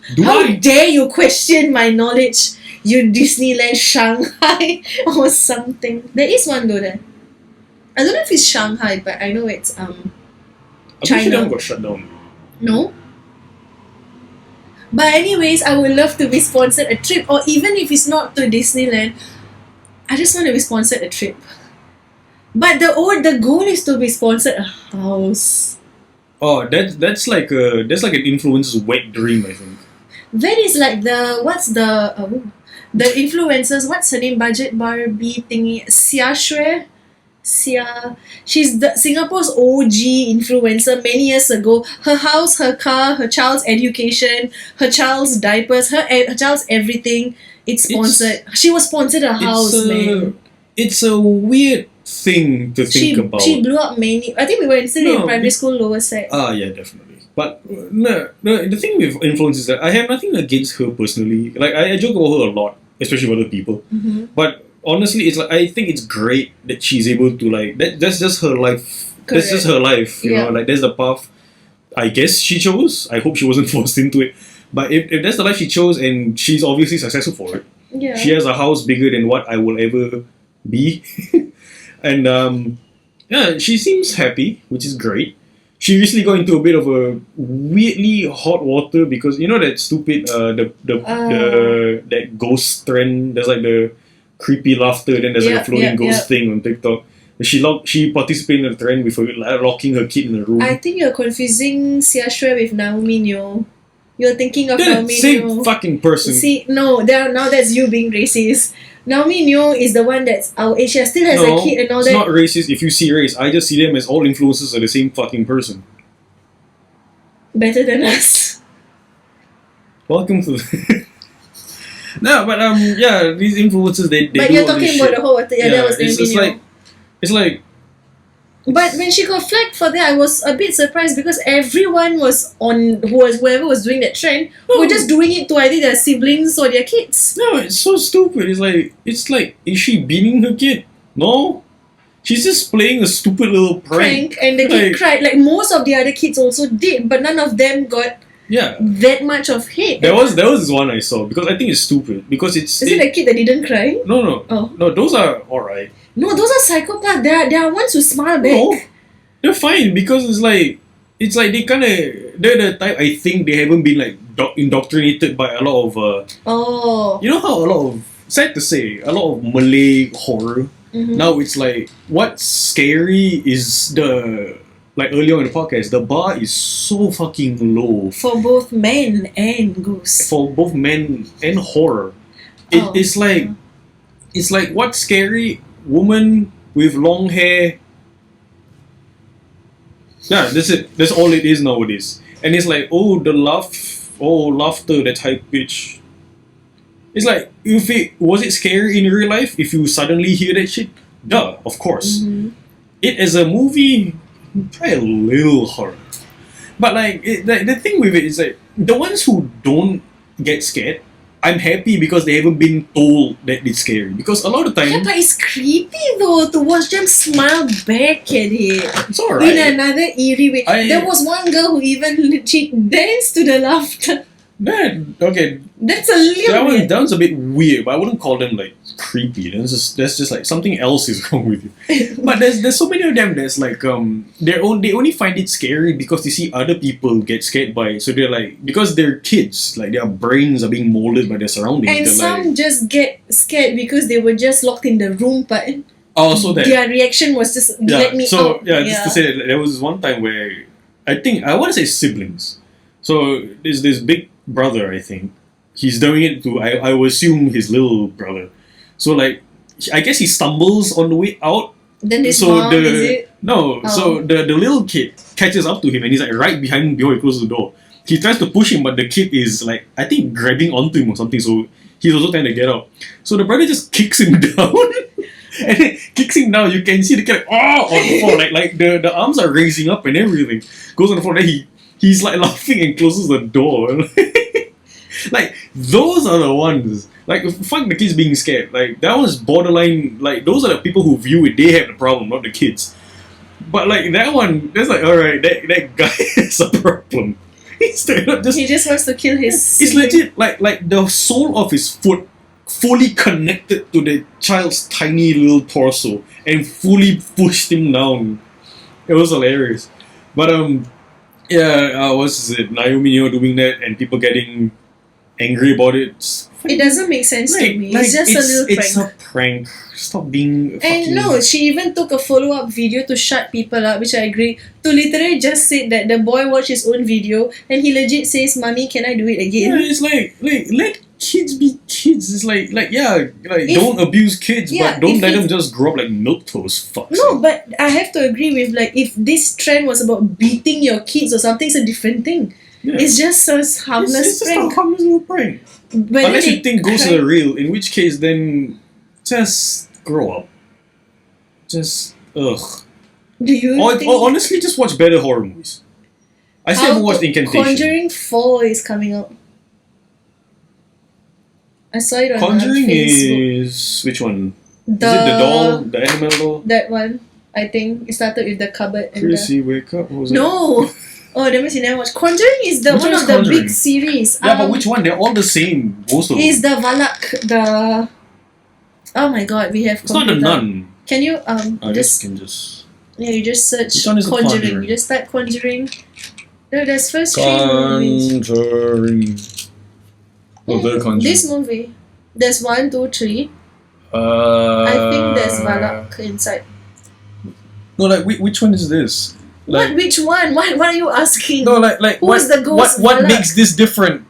Dare you question my knowledge? You Disneyland Shanghai or something. There is one though there. I don't know if it's Shanghai, but I know it's China. Don't got shut down. No. But anyways, I would love to be sponsored a trip, or even if it's not to Disneyland, I just want to be sponsored a trip. But the goal is to be sponsored a house. Oh, that's like an influencer's wet dream, I think. That is like the influencers. What's her name? Budget Barbie thingy. She's the Singapore's OG influencer many years ago. Her house, her car, her child's education, her child's diapers, her child's everything. It's sponsored. She was sponsored a house, man. It's a weird thing to think about. She blew up many. I think we were still in primary school, lower side. Yeah, definitely. But no, the thing with influence is that I have nothing against her personally. Like I joke about her a lot, especially with other people. Mm-hmm. But honestly, it's like I think it's great that she's able to like that's just her life. Correct. That's just her life. You know, like that's the path I guess she chose. I hope she wasn't forced into it. But if that's the life she chose and she's obviously successful for it. Yeah. She has a house bigger than what I will ever be. And she seems happy, which is great. She recently got into a bit of a weirdly hot water because you know that stupid that ghost trend. There's like the creepy laughter, then there's like a floating ghost thing on TikTok. She participated in the trend with locking her kid in a room. I think you're confusing Xia Xue with Naomi Neo. You're thinking of They're Naomi the same Neo. fucking person. See, no, now that's you being racist. Naomi Neo is the one that's our age. She still has a kid and all that. It's not racist if you see race. I just see them as all influencers are the same fucking person. Better than us. Welcome to no, but these influencers they but do you're all this talking about shit. the whole that was Naomi Neo. It's like But when she got flagged for that, I was a bit surprised because everyone was whoever was doing that trend were just doing it to either their siblings or their kids. No, it's so stupid. It's like is she beating her kid? No. She's just playing a stupid little prank. And the kid cried. Like most of the other kids also did, but none of them got Yeah. that much of hate. There was this one I saw because I think it's stupid because Is it a kid that didn't cry? no Oh. no, those are alright. No, those are psychopaths. There are ones who smile back. No, they're fine because it's like they kind of they're the type I think they haven't been like indoctrinated by a lot of Oh. you know how a lot of sad to say a lot of Malay horror now it's like what's scary is the like earlier on in the podcast the bar is so fucking low For both men and ghosts. for both men and horror. Oh. It's like what's scary woman with long hair. Yeah, that's it. That's all it is nowadays. And it's like, laughter, that high pitch. It's like, was it scary in real life if you suddenly hear that shit? Duh, of course. It as a movie, try a little horror. But like, the thing with it is like, the ones who don't get scared, I'm happy because they haven't been told that it's scary. Because a lot of time, Yeah, but it's creepy though to watch them smile back at it. it's alright. In another eerie way. There was one girl who even legit danced to the laughter. Okay, That's a little weird. that one's a bit weird, but I wouldn't call them like creepy. That's just like something else is wrong with you. But there's so many of them that's like they only find it scary because they see other people get scared by it. So they're like because they're kids, like their brains are being molded by their surroundings. And they're some like, just get scared because they were just locked in the room, but so that their reaction was just let me out. Just to say that there was one time where I want to say siblings. So there's this big brother, I think. He's doing it to I would assume his little brother. So like I guess he stumbles on the way out. Then this mom, is it? No, so the little kid catches up to him and he's like right behind him before he closes the door. He tries to push him, but the kid is like I think grabbing onto him or something, so he's also trying to get out. So the brother just kicks him down. And then kicks him down, you can see the kid on the floor, like the arms are raising up and everything. Goes on the floor, then he's like laughing and closes the door. Like those are the ones. Like fuck the kids being scared. Like that was borderline. Like those are the people who view it. They have the problem, not the kids. But like that one, that's like alright. That guy has a problem. He's straight up He just wants to kill his. It's legit. Like the sole of his foot fully connected to the child's tiny little torso and fully pushed him down. It was hilarious. But what's it? Naomi Neo doing that and people getting angry about it. It doesn't make sense to me. It's just a little prank. It's a prank. Stop being a fucking... And no, she even took a follow-up video to shut people up, which I agree. To literally just say that the boy watched his own video and he legit says, "Mommy, can I do it again?" Yeah, it's like let kids be kids. It's like don't abuse kids, but don't let them just grow up like milquetoast fucks. No, but I have to agree with like if this trend was about beating your kids or something, it's a different thing. Yeah. It's just a harmless It's just prank. a harmless little prank. But Unless you think ghosts are real, in which case then just grow up. Just ugh. Do you think honestly just watch better horror movies. I still haven't watched Incantation. Conjuring 4 is coming out. I saw it on Conjuring Facebook. is which one? Is it the doll? The animal doll? That one. I think it started with the cupboard and Chrissy, wake up. What was No! Oh, that means you never watched. Conjuring is the Which one one of is the Conjuring? big series. Yeah, but which one? They're all the same. Most of them. Is the Valak, the... Oh my god, we have It's not the computer. nun. Can you I just... can just... Yeah, you just search Which one is the Conjuring. Conjuring? You just type Conjuring. No, there's first 3 movies. Conjuring. Oh, the Conjuring. This movie. There's 1, 2, 3. I think there's Valak inside. No, like which one is this? Like, What? Which one? What are you asking? no, like Who is the ghost? what Valak? makes this different?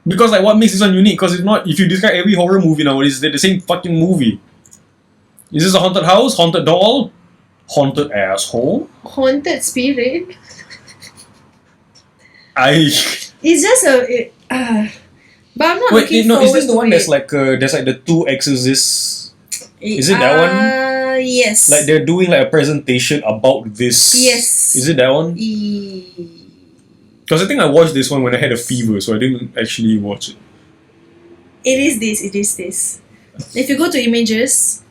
Because like what makes this one unique? Because if not, if you describe every horror movie nowadays, they're the same fucking movie. Is this a haunted house? Haunted doll? Haunted asshole? Haunted spirit. It's just a. But I'm not looking forward is this the to one it. that's like there's like the 2 exorcists? Is it that one? Yes. Like they're doing like a presentation about this. Yes. Is it that one? Because I think I watched this one when I had a fever, so I didn't actually watch it. It is this. If you go to images,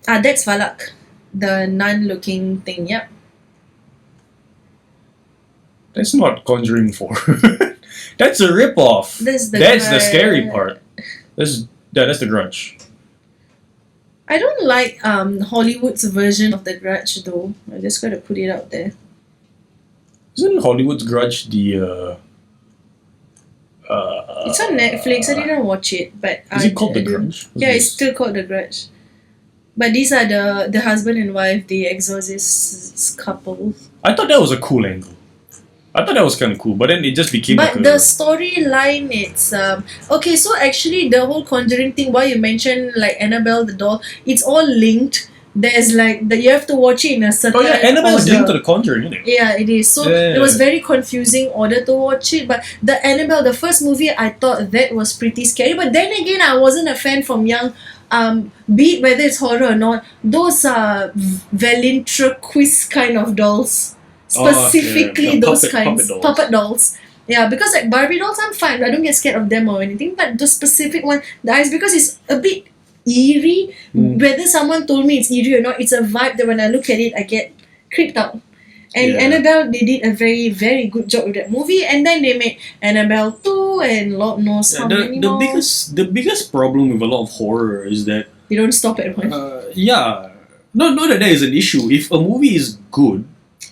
that's Valak, the nun-looking thing. Yep. That's not Conjuring 4. That's a rip-off. That's the scary part. That's the Grudge. I don't like Hollywood's version of The Grudge though. I just gotta put it out there. Isn't Hollywood's Grudge the It's on Netflix. I didn't watch it, but is it called The Grudge? Yeah, it's still called The Grudge. But these are the husband and wife, the exorcist couple. I thought that was a cool angle. I thought that was kind of cool, but then it just became. But the storyline, it's okay. So actually, the whole Conjuring thing, why you mentioned like Annabelle the doll, it's all linked. There's like you have to watch it in a certain. Oh yeah, Annabelle's order. linked to the Conjuring, isn't it? Yeah, it is. So it was very confusing order to watch it. But the Annabelle, the first movie, I thought that was pretty scary. But then again, I wasn't a fan from young. Be it whether it's horror or not, those are ventriloquist kind of dolls. Specifically those puppet dolls. Yeah, because like Barbie dolls, I'm fine. I don't get scared of them or anything. But the specific one, the eyes, because it's a bit eerie. Whether someone told me it's eerie or not, it's a vibe that when I look at it, I get creeped out. And Annabelle, they did a very, very good job with that movie. And then they made Annabelle 2 and Lord knows how many more. The biggest problem with a lot of horror is that you don't stop at one. Not that there is an issue. If a movie is good.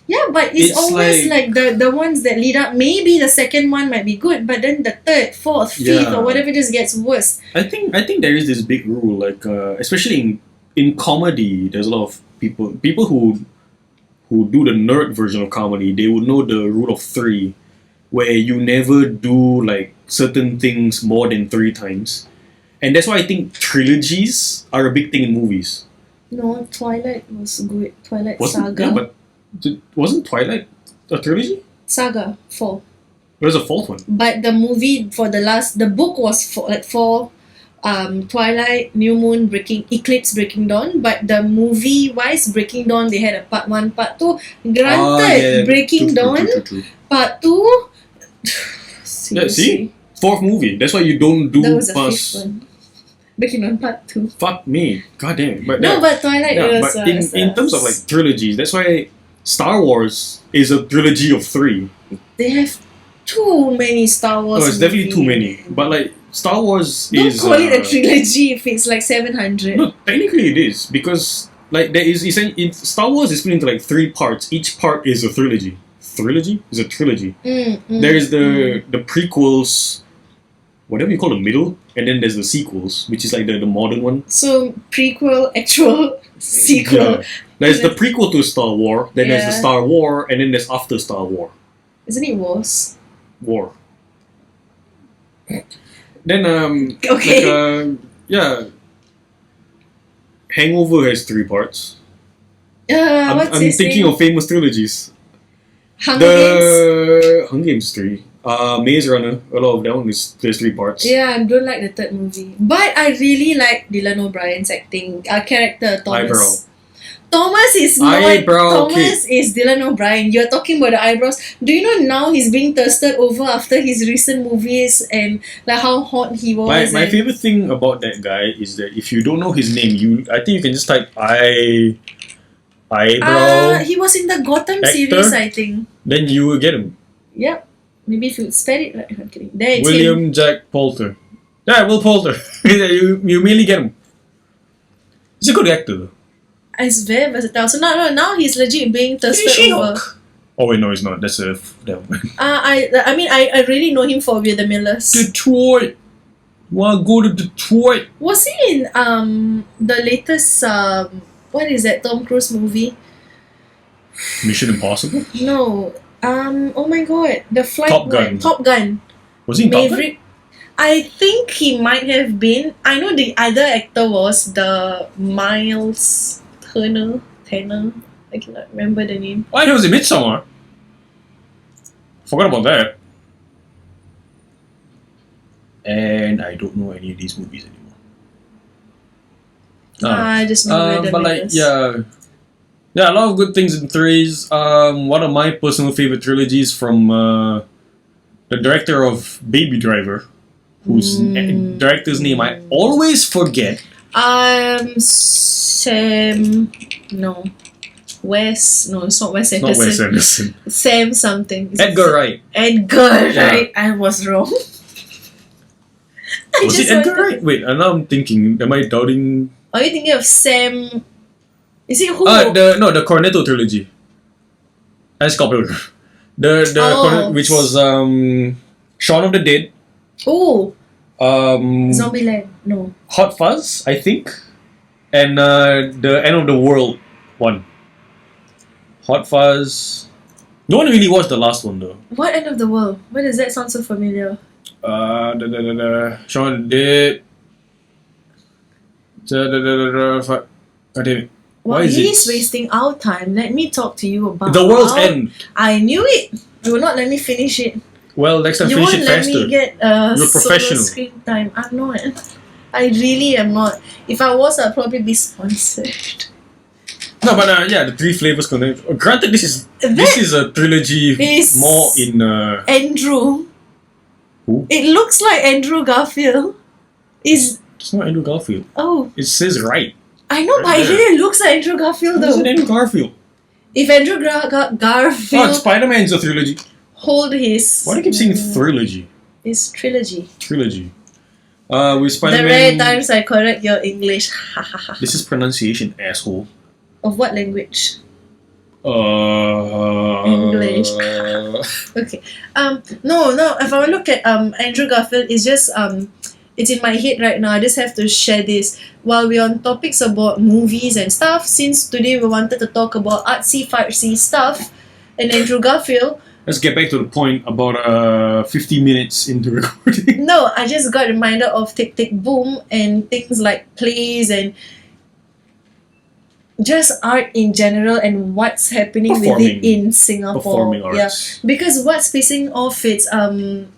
Yeah, but it's always like the ones that lead up. Maybe the second one might be good, but then the third, fourth, fifth, or whatever just gets worse. I think there is this big rule, like especially in comedy, there's a lot of people who do the nerd version of comedy. They would know the rule of 3, where you never do like certain things more than 3 times, and that's why I think trilogies are a big thing in movies. No, Twilight was good. Saga. Yeah, but wasn't Twilight a trilogy? Saga 4. There's a 4th one. But the movie for the book was 4. Twilight, New Moon, Eclipse, Breaking Dawn. But the movie wise, Breaking Dawn, they had a part 1, part 2. Granted, Breaking Dawn, part 2. Yeah, see, 4th movie. That's why you don't do that was a 5th one. Breaking Dawn part 2. Fuck me, god damn. But but Twilight was. But in terms of like trilogies, that's why Star Wars is a trilogy of 3. They have too many Star Wars. Oh, it's definitely too many. But like Star Wars don't is. Don't call it a trilogy if it's like 700. No, technically it is, because like there is Star Wars is split into like 3 parts. Each part is a trilogy. Trilogy is a trilogy. There is the prequels, whatever you call the middle, and then there's the sequels, which is like the modern one. So prequel, actual, sequel. Yeah. There's the prequel to Star Wars, then there's the Star War, and then there's after Star War. Isn't it Wars? War. Then okay. Hangover has 3 parts. I'm thinking of famous trilogies. Hunger Games 3. Maze Runner, a lot of that one there's 3 parts. Yeah, I don't like the 3rd movie. But I really like Dylan O'Brien's acting. Character Thomas. Eyebrow. Thomas is not Thomas is Dylan O'Brien. You're talking about the eyebrows. Do you know now he's being thirsted over after his recent movies and like how hot he was? My favorite thing about that guy is that if you don't know his name, I think you can just type eyebrow. He was in the Gotham actor, series, I think. Then you will get him. Yep. Maybe if you spell it right. I'm kidding. There it's William him. Jack Poulter. Yeah, Will Poulter. you mainly get him. He's a good actor though. It's very versatile. So now he's legit being thirsted over. Oh wait, no, he's not. That's a devil. I really know him for We're the Millers. Detroit. Wanna go to Detroit? Was he in the latest what is that Tom Cruise movie? Mission Impossible? No. Oh my god, the flight Top Gun. one. Top Gun. Was he in Maverick? Top Gun? I think he might have been. I know the other actor was the Miles Turner. I cannot remember the name. Oh, he was in Midsommar. Forgot about that. And I don't know any of these movies anymore. I just know where the but like, yeah, a lot of good things in 3s. One of my personal favorite trilogies from the director of Baby Driver, whose director's name I always forget. Sam. No. No, it's not Wes It's not Wes Anderson. Anderson. Sam something. Edgar Wright. Edgar Yeah. Wright. I was wrong. Was it Edgar Wright? Wait, and now I'm thinking, am I doubting? Are you thinking of Sam? Is it who? The Cornetto trilogy. And Scott Pilgrim. Which was Shaun of the Dead. Oh, Um, Zombieland. No. Hot Fuzz, I think, and the End of the World one. Hot Fuzz. No one really watched the last one though. What End of the World? Why does that sound so familiar? Shaun of the Dead. Fuck. God damn it. Well, Why is he's it? wasting our time. Let me talk to you about The World's End. I knew it. You will not let me finish it. Well, next time You finish won't it let faster. me get You're solo professional. screen time. I'm not. I really am not. If I was, I'd probably be sponsored. No, but yeah, the Three Flavors Connect. Granted, this is That a trilogy is more in. Andrew. Who? It looks like Andrew Garfield. Is It's not Andrew Garfield. oh, It says right. I know, but it really looks like Andrew Garfield It's though. Andrew Garfield. If Andrew Oh, Garfield Spider-Man's a trilogy. hold his Why do you keep saying trilogy? his trilogy. Trilogy. With The Spider-Man. rare times I correct your English. This is pronunciation, asshole. Of what language? English. Okay. No. If I look at Andrew Garfield, it's just it's in my head right now. I just have to share this while we're on topics about movies and stuff. Since today we wanted to talk about artsy fartsy stuff, and Andrew Garfield. Let's get back to the point about 50 minutes into recording. No, I just got reminded of Tick Tick Boom and things like plays and just art in general and what's happening with Performing. it in Singapore. Performing Yeah. arts. Because what's pissing off it's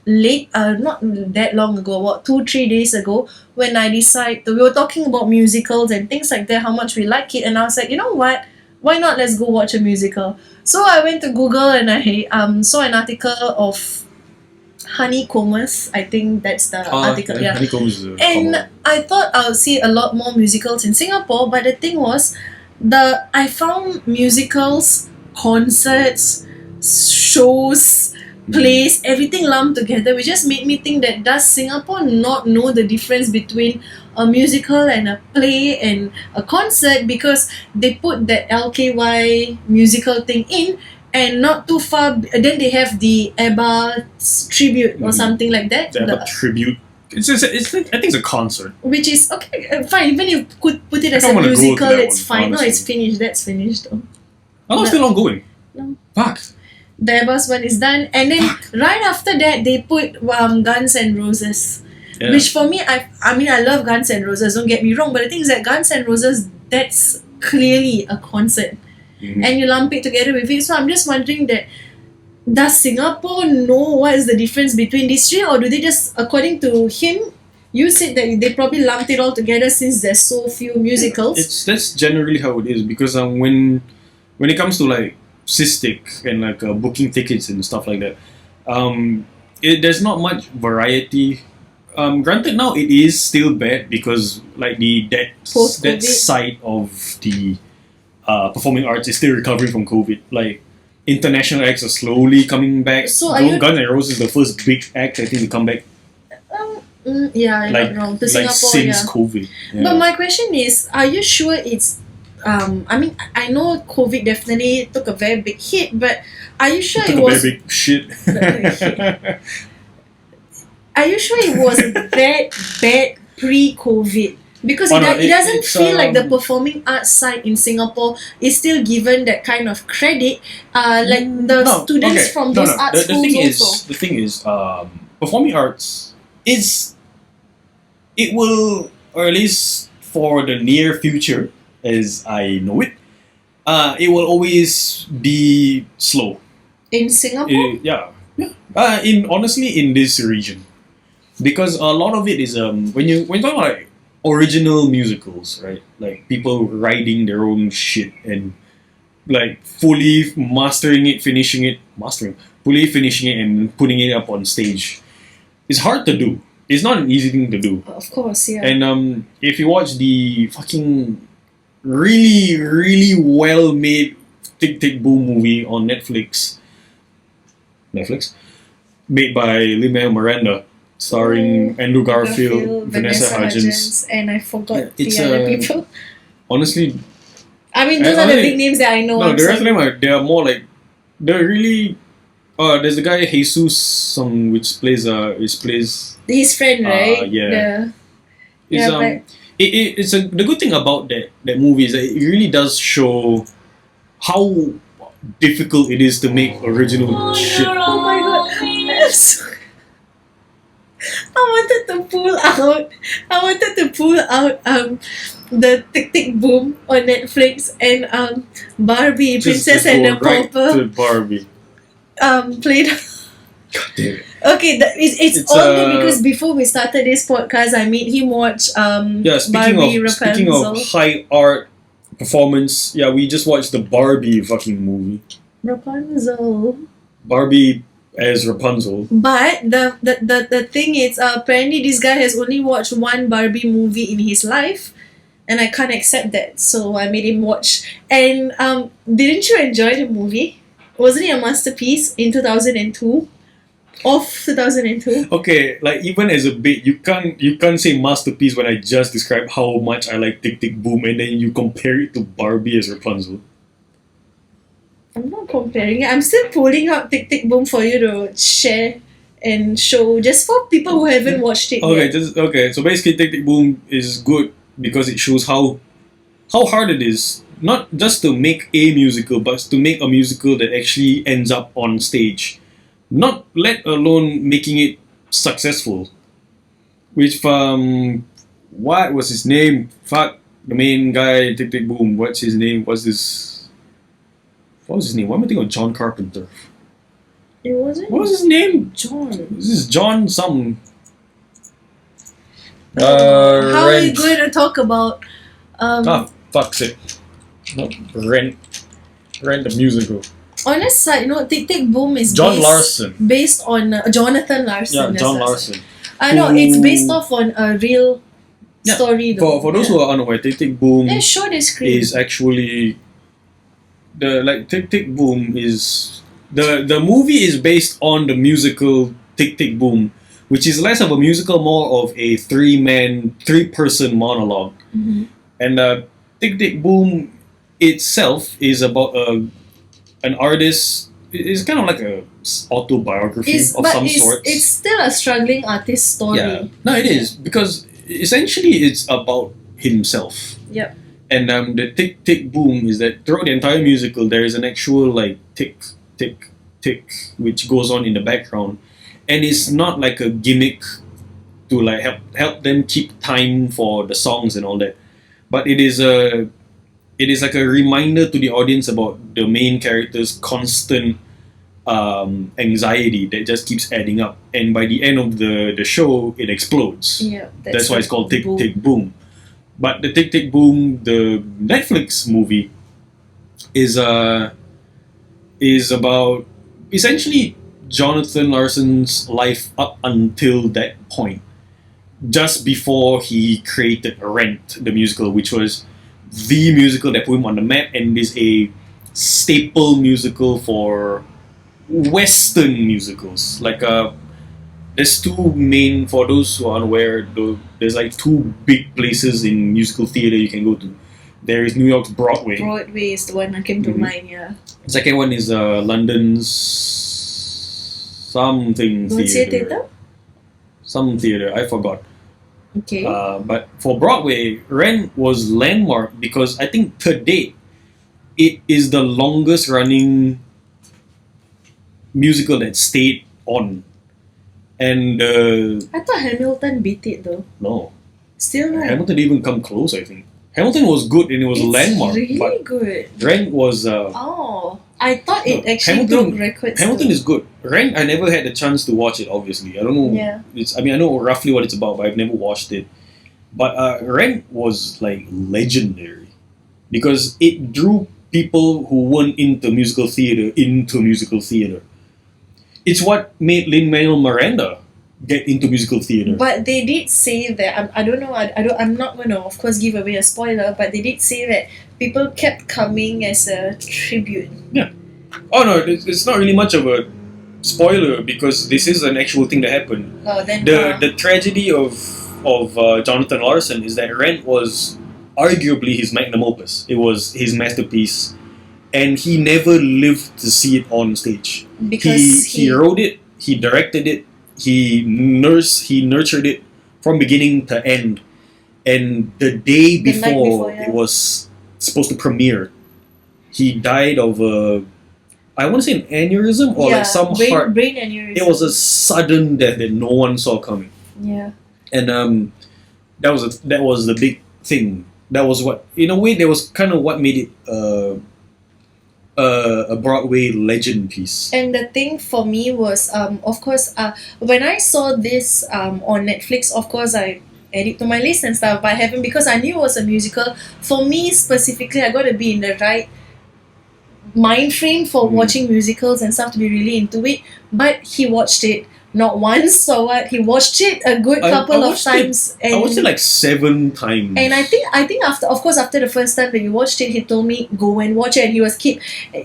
late not that long ago, about 2-3 days ago, when I decided we were talking about musicals and things like that, how much we like it, and I was like, you know what? Why not let's go watch a musical? So I went to Google and I saw an article of Honeycombers. I think that's the article. Yeah. Honeycomb is And common. I thought I would see a lot more musicals in Singapore, but the thing was, I found musicals, concerts, shows, plays, everything lumped together, which just made me think that does Singapore not know the difference between a musical and a play and a concert, because they put that LKY musical thing in and not too far then they have the ABBA's tribute or something like that. They have a tribute. It's I think it's a concert. Which is okay, fine. Even if you could put it I as don't a wanna go to musical, that it's one, fine. No, it's honestly. finished. That's finished though. Oh, it's still ongoing. No. Fuck. The Airbus one is done, and then right after that they put Guns N' Roses, Yeah. which for me, I mean I love Guns N' Roses. Don't get me wrong, but the thing is that Guns N' Roses, that's clearly a concert, Mhm. and you lump it together with it. So I'm just wondering that. Does Singapore know what is the difference between these three, or do they just, according to him, you said that they probably lumped it all together since there's so few musicals? That's generally how it is, because when it comes to like Cystic and like booking tickets and stuff like that, there's not much variety. Granted, now it is still bad because like that Post-COVID. side of the performing arts is still recovering from COVID. Like international acts are slowly coming back. So are you- Guns N' Roses is the first big act I think to come back Yeah, you're like not wrong. To like Singapore, since yeah. COVID. Yeah. But my question is, are you sure it's I mean, I know COVID definitely took a very big hit, but are you sure Took it a was very big shit. are you sure it was that bad pre-COVID? Because Oh, it, no, it doesn't it's, feel like the performing arts side in Singapore is still given that kind of credit. Like the students from those art schools also. The thing is, performing arts it will, or at least for the near future, as I know it, it will always be slow. In Singapore? Yeah. Honestly, in this region, because a lot of it is when you talk about like original musicals, right? Like people writing their own shit and like fully finishing it and putting it up on stage. It's hard to do. It's not an easy thing to do. Of course, yeah. And if you watch the fucking really, really well made Tick Tick Boom movie on Netflix. Made by Lin-Manuel Miranda, starring Andrew Garfield, Vanessa Hudgens. and I forgot Yeah, it's the other people. Honestly, I mean, those are the big names that I know. no, I'm the rest of sorry. them they are more like they're really. There's the guy Jesus, which plays His friend, right? yeah. Yeah, It's, but it's the good thing about that movie is that it really does show how difficult it is to make original shit. oh my god, I'm sorry. I wanted to pull out the Tick Tick Boom on Netflix and Barbie Princess and the go right Pauper to Barbie. played. God damn it. Okay, it's It's, only because before we started this podcast, I made him watch Barbie speaking Rapunzel. of high art performance, yeah, we just watched the Barbie fucking movie. Rapunzel. Barbie as Rapunzel. But the thing is, apparently this guy has only watched one Barbie movie in his life, and I can't accept that. So I made him watch. And didn't you enjoy the movie? Wasn't it a masterpiece in 2002? Of 2002? Okay, like even as a bit, you can't say masterpiece when I just described how much I like Tick Tick Boom, and then you compare it to Barbie as Rapunzel. I'm not comparing it. I'm still pulling out Tick Tick Boom for you to share and show, just for people who haven't watched it Okay, yet. So basically, Tick Tick Boom is good because it shows how hard it is, not just to make a musical, but to make a musical that actually ends up on stage. Not let alone making it successful. Which what was his name? Fuck, the main guy in Tick Tick Boom. What's his name? What was his name? Why am I thinking of John Carpenter? It wasn't What was his name? John. This is John something. How are you going to talk about Fuck's it. Not Rent the musical. on a side note, Tick Tick Boom is John Larson. based on Jonathan Larson. Yeah, that's John what- Larson. I know it's based off on a real story though. For those who are unaware, Tick Tick Boom yeah, show the screen. is actually Tick Tick Boom is the movie is based on the musical Tick Tick Boom, which is less of a musical, more of a three-person monologue. Mhm. And Tick Tick Boom itself is about an artist. It's kind of like a autobiography of some sort. It's still a struggling artist story. Yeah, no, it is because essentially it's about himself. Yep. And the Tick Tick Boom is that throughout the entire musical there is an actual like tick tick tick which goes on in the background, and it's not like a gimmick to like help them keep time for the songs and all that, but it is like a reminder to the audience about the main character's constant anxiety that just keeps adding up, and by the end of the show it explodes. Yeah, That's why it's called Tick Boom. Tick Boom. But the Tick Tick Boom, the Netflix movie, is about essentially Jonathan Larson's life up until that point, just before he created Rent, the musical, which was the musical that put him on the map and is a staple musical for Western musicals. Like there's two main, for those who are unaware, there's like two big places in musical theatre you can go to. There is New York's Broadway. Broadway is the one that came to mind, yeah. The second one is London's something theatre. Some theatre, I forgot. Okay. But for Broadway, Rent was landmark because I think to date, it is the longest running musical that stayed on. And I thought Hamilton beat it though. no, Still not. Hamilton didn't even come close. I think Hamilton was good and it was It's landmark, really but good. Rent was. Oh, I thought it No, actually Hamilton- broke records. Hamilton though. is good. Rent, I never had the chance to watch it. Obviously, I don't know. Yeah. I know roughly what it's about, but I've never watched it. But Rent was like legendary because it drew people who weren't into musical theatre into musical theatre. It's what made Lin-Manuel Miranda get into musical theatre. But they did say that I don't know. I'm not going to, of course, give away a spoiler. But they did say that people kept coming as a tribute. Oh no, it's not really much of a spoiler because this is an actual thing that happened. Oh, then The tragedy of Jonathan Larson is that Rent was arguably his magnum opus. It was his masterpiece, and he never lived to see it on stage. because He wrote it, he directed it, he nurtured it from beginning to end. And the day The night before before, yeah. it was supposed to premiere, he died of I want to say an aneurysm or like some heart. brain aneurysm. It was a sudden death that no one saw coming, Yeah. and that was the big thing. That was what, in a way, that was kind of what made it a Broadway legend piece. And the thing for me was, of course, when I saw this on Netflix, of course, I add it to my list and stuff, but I haven't because I knew it was a musical. For me specifically, I got to be in the right mind frame for watching musicals and stuff to be really into it. But he watched it not once or what. He watched it a good couple of times. I watched it like 7 times. And I think after the first time that you watched it, he told me go and watch it, and he was keep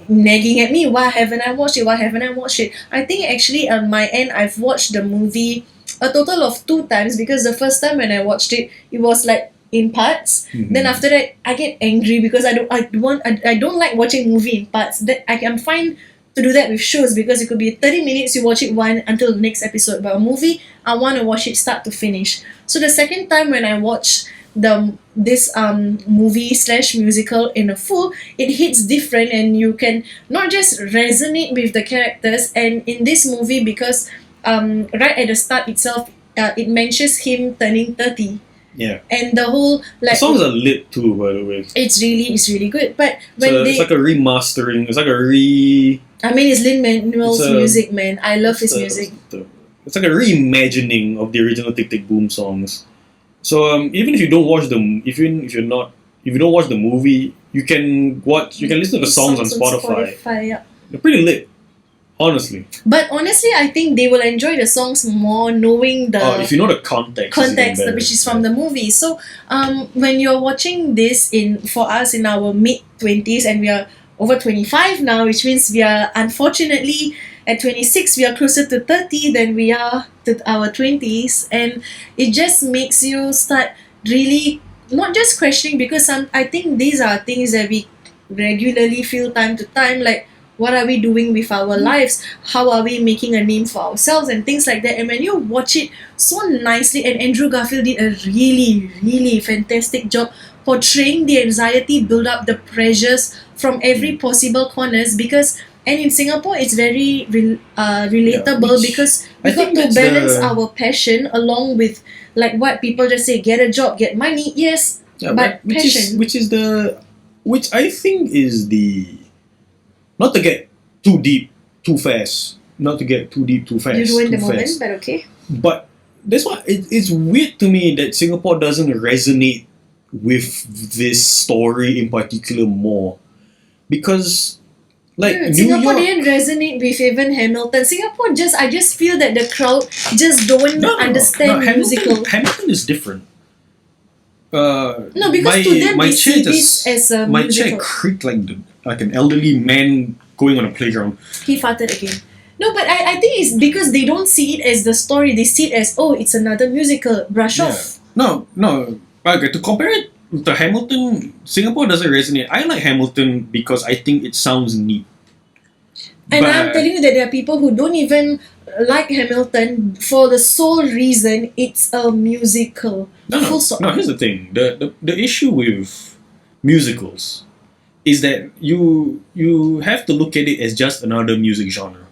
nagging at me. Why haven't I watched it? Why haven't I watched it? I think actually on my end, I've watched the movie a total of 2 times because the first time when I watched it, it was like in parts. Then after that, I get angry because I don't like watching movie in parts. That I am fine to do that with shows because it could be 30 minutes, you watch it one until the next episode. But a movie, I want to watch it start to finish. So the second time when I watched this movie / musical in a full, it hits different, and you can not just resonate with the characters. And in this movie, because right at the start itself, it mentions him turning 30. Yeah. And the whole The songs are lit too, by the way. it's really good. But when It's like a remastering. It's like it's Lin-Manuel's it's a- music, man. I love his music. It's like a reimagining of the original Tick Tick Boom songs. So even if you don't watch them, if you don't watch the movie, you can listen to the songs on Spotify. Yeah. They're pretty lit, honestly. But honestly, I think they will enjoy the songs more knowing the If you know the context, it's even better. which is from the movie. So when you're watching this for us in our mid-20s, and we are over 25 now, which means we are unfortunately at 26 we are closer to 30 than we are to our 20s, and it just makes you start really not just questioning, because I think these are things that we regularly feel time to time, like what are we doing with our lives, how are we making a name for ourselves and things like that. And when you watch it so nicely, and Andrew Garfield did a really fantastic job portraying the anxiety build up, the pressures from every possible corners, because and in Singapore it's very relatable, because we I got think to that's balance the- our passion along with like what people just say, get a job, get money, yes, but passion. Which I think is not to get too deep too fast. Not to get too deep too fast. You ruined too the moment, fast. but okay. But that's why it's weird to me that Singapore doesn't resonate with this story in particular more, because like New Singapore York. didn't resonate with even Hamilton. Singapore I just feel that the crowd just don't understand musicals. Hamilton is different. No, because to them they see this as a my musical. chair creaked like an elderly man going on a playground. He farted again. No, but I think it's because they don't see it as the story. They see it as, oh, it's another musical. Brush off. No. Okay, to compare it to Hamilton, Singapore doesn't resonate. I like Hamilton because I think it sounds neat. And But- I'm telling you that there are people who don't even like Hamilton for the sole reason it's a musical. Full stop. No, here's the thing. The issue with musicals is that you have to look at it as just another music genre.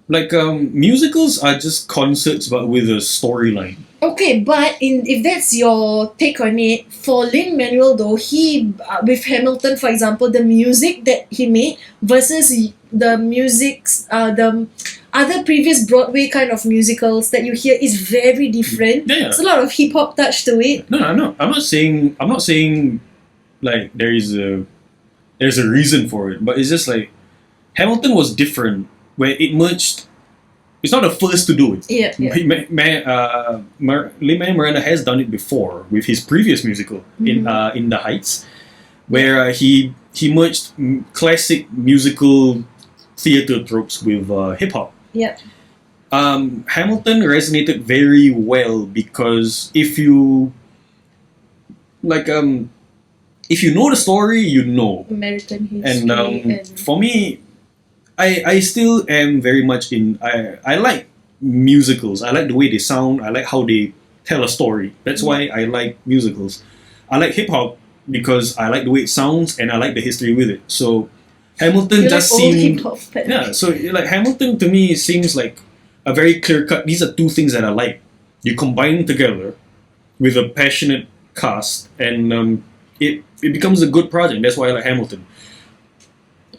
Like musicals are just concerts but with a storyline. Okay, but if that's your take on it, for Lin-Manuel though, he with Hamilton, for example, the music that he made versus the the other previous Broadway kind of musicals that you hear is very different. Yeah. There's a lot of hip hop touch to it. No, I'm not saying like there's a reason for it, but it's just like Hamilton was different, where it merged it's not the first to do it. Yeah, yeah. Lin-Manuel Miranda has done it before with his previous musical in the Heights, where he merged classic musical theater tropes with hip hop. Yeah. Hamilton resonated very well because if you if you know the story, you know. American history. And for me, I still am very much in. I like musicals. I like the way they sound. I like how they tell a story. That's why I like musicals. I like hip hop because I like the way it sounds and I like the history with it. So Hamilton You just like old seemed hip-hop, but- yeah. So like Hamilton to me seems like a very clear cut. These are two things that I like. You combine together with a passionate cast, and it becomes a good project. That's why I like Hamilton.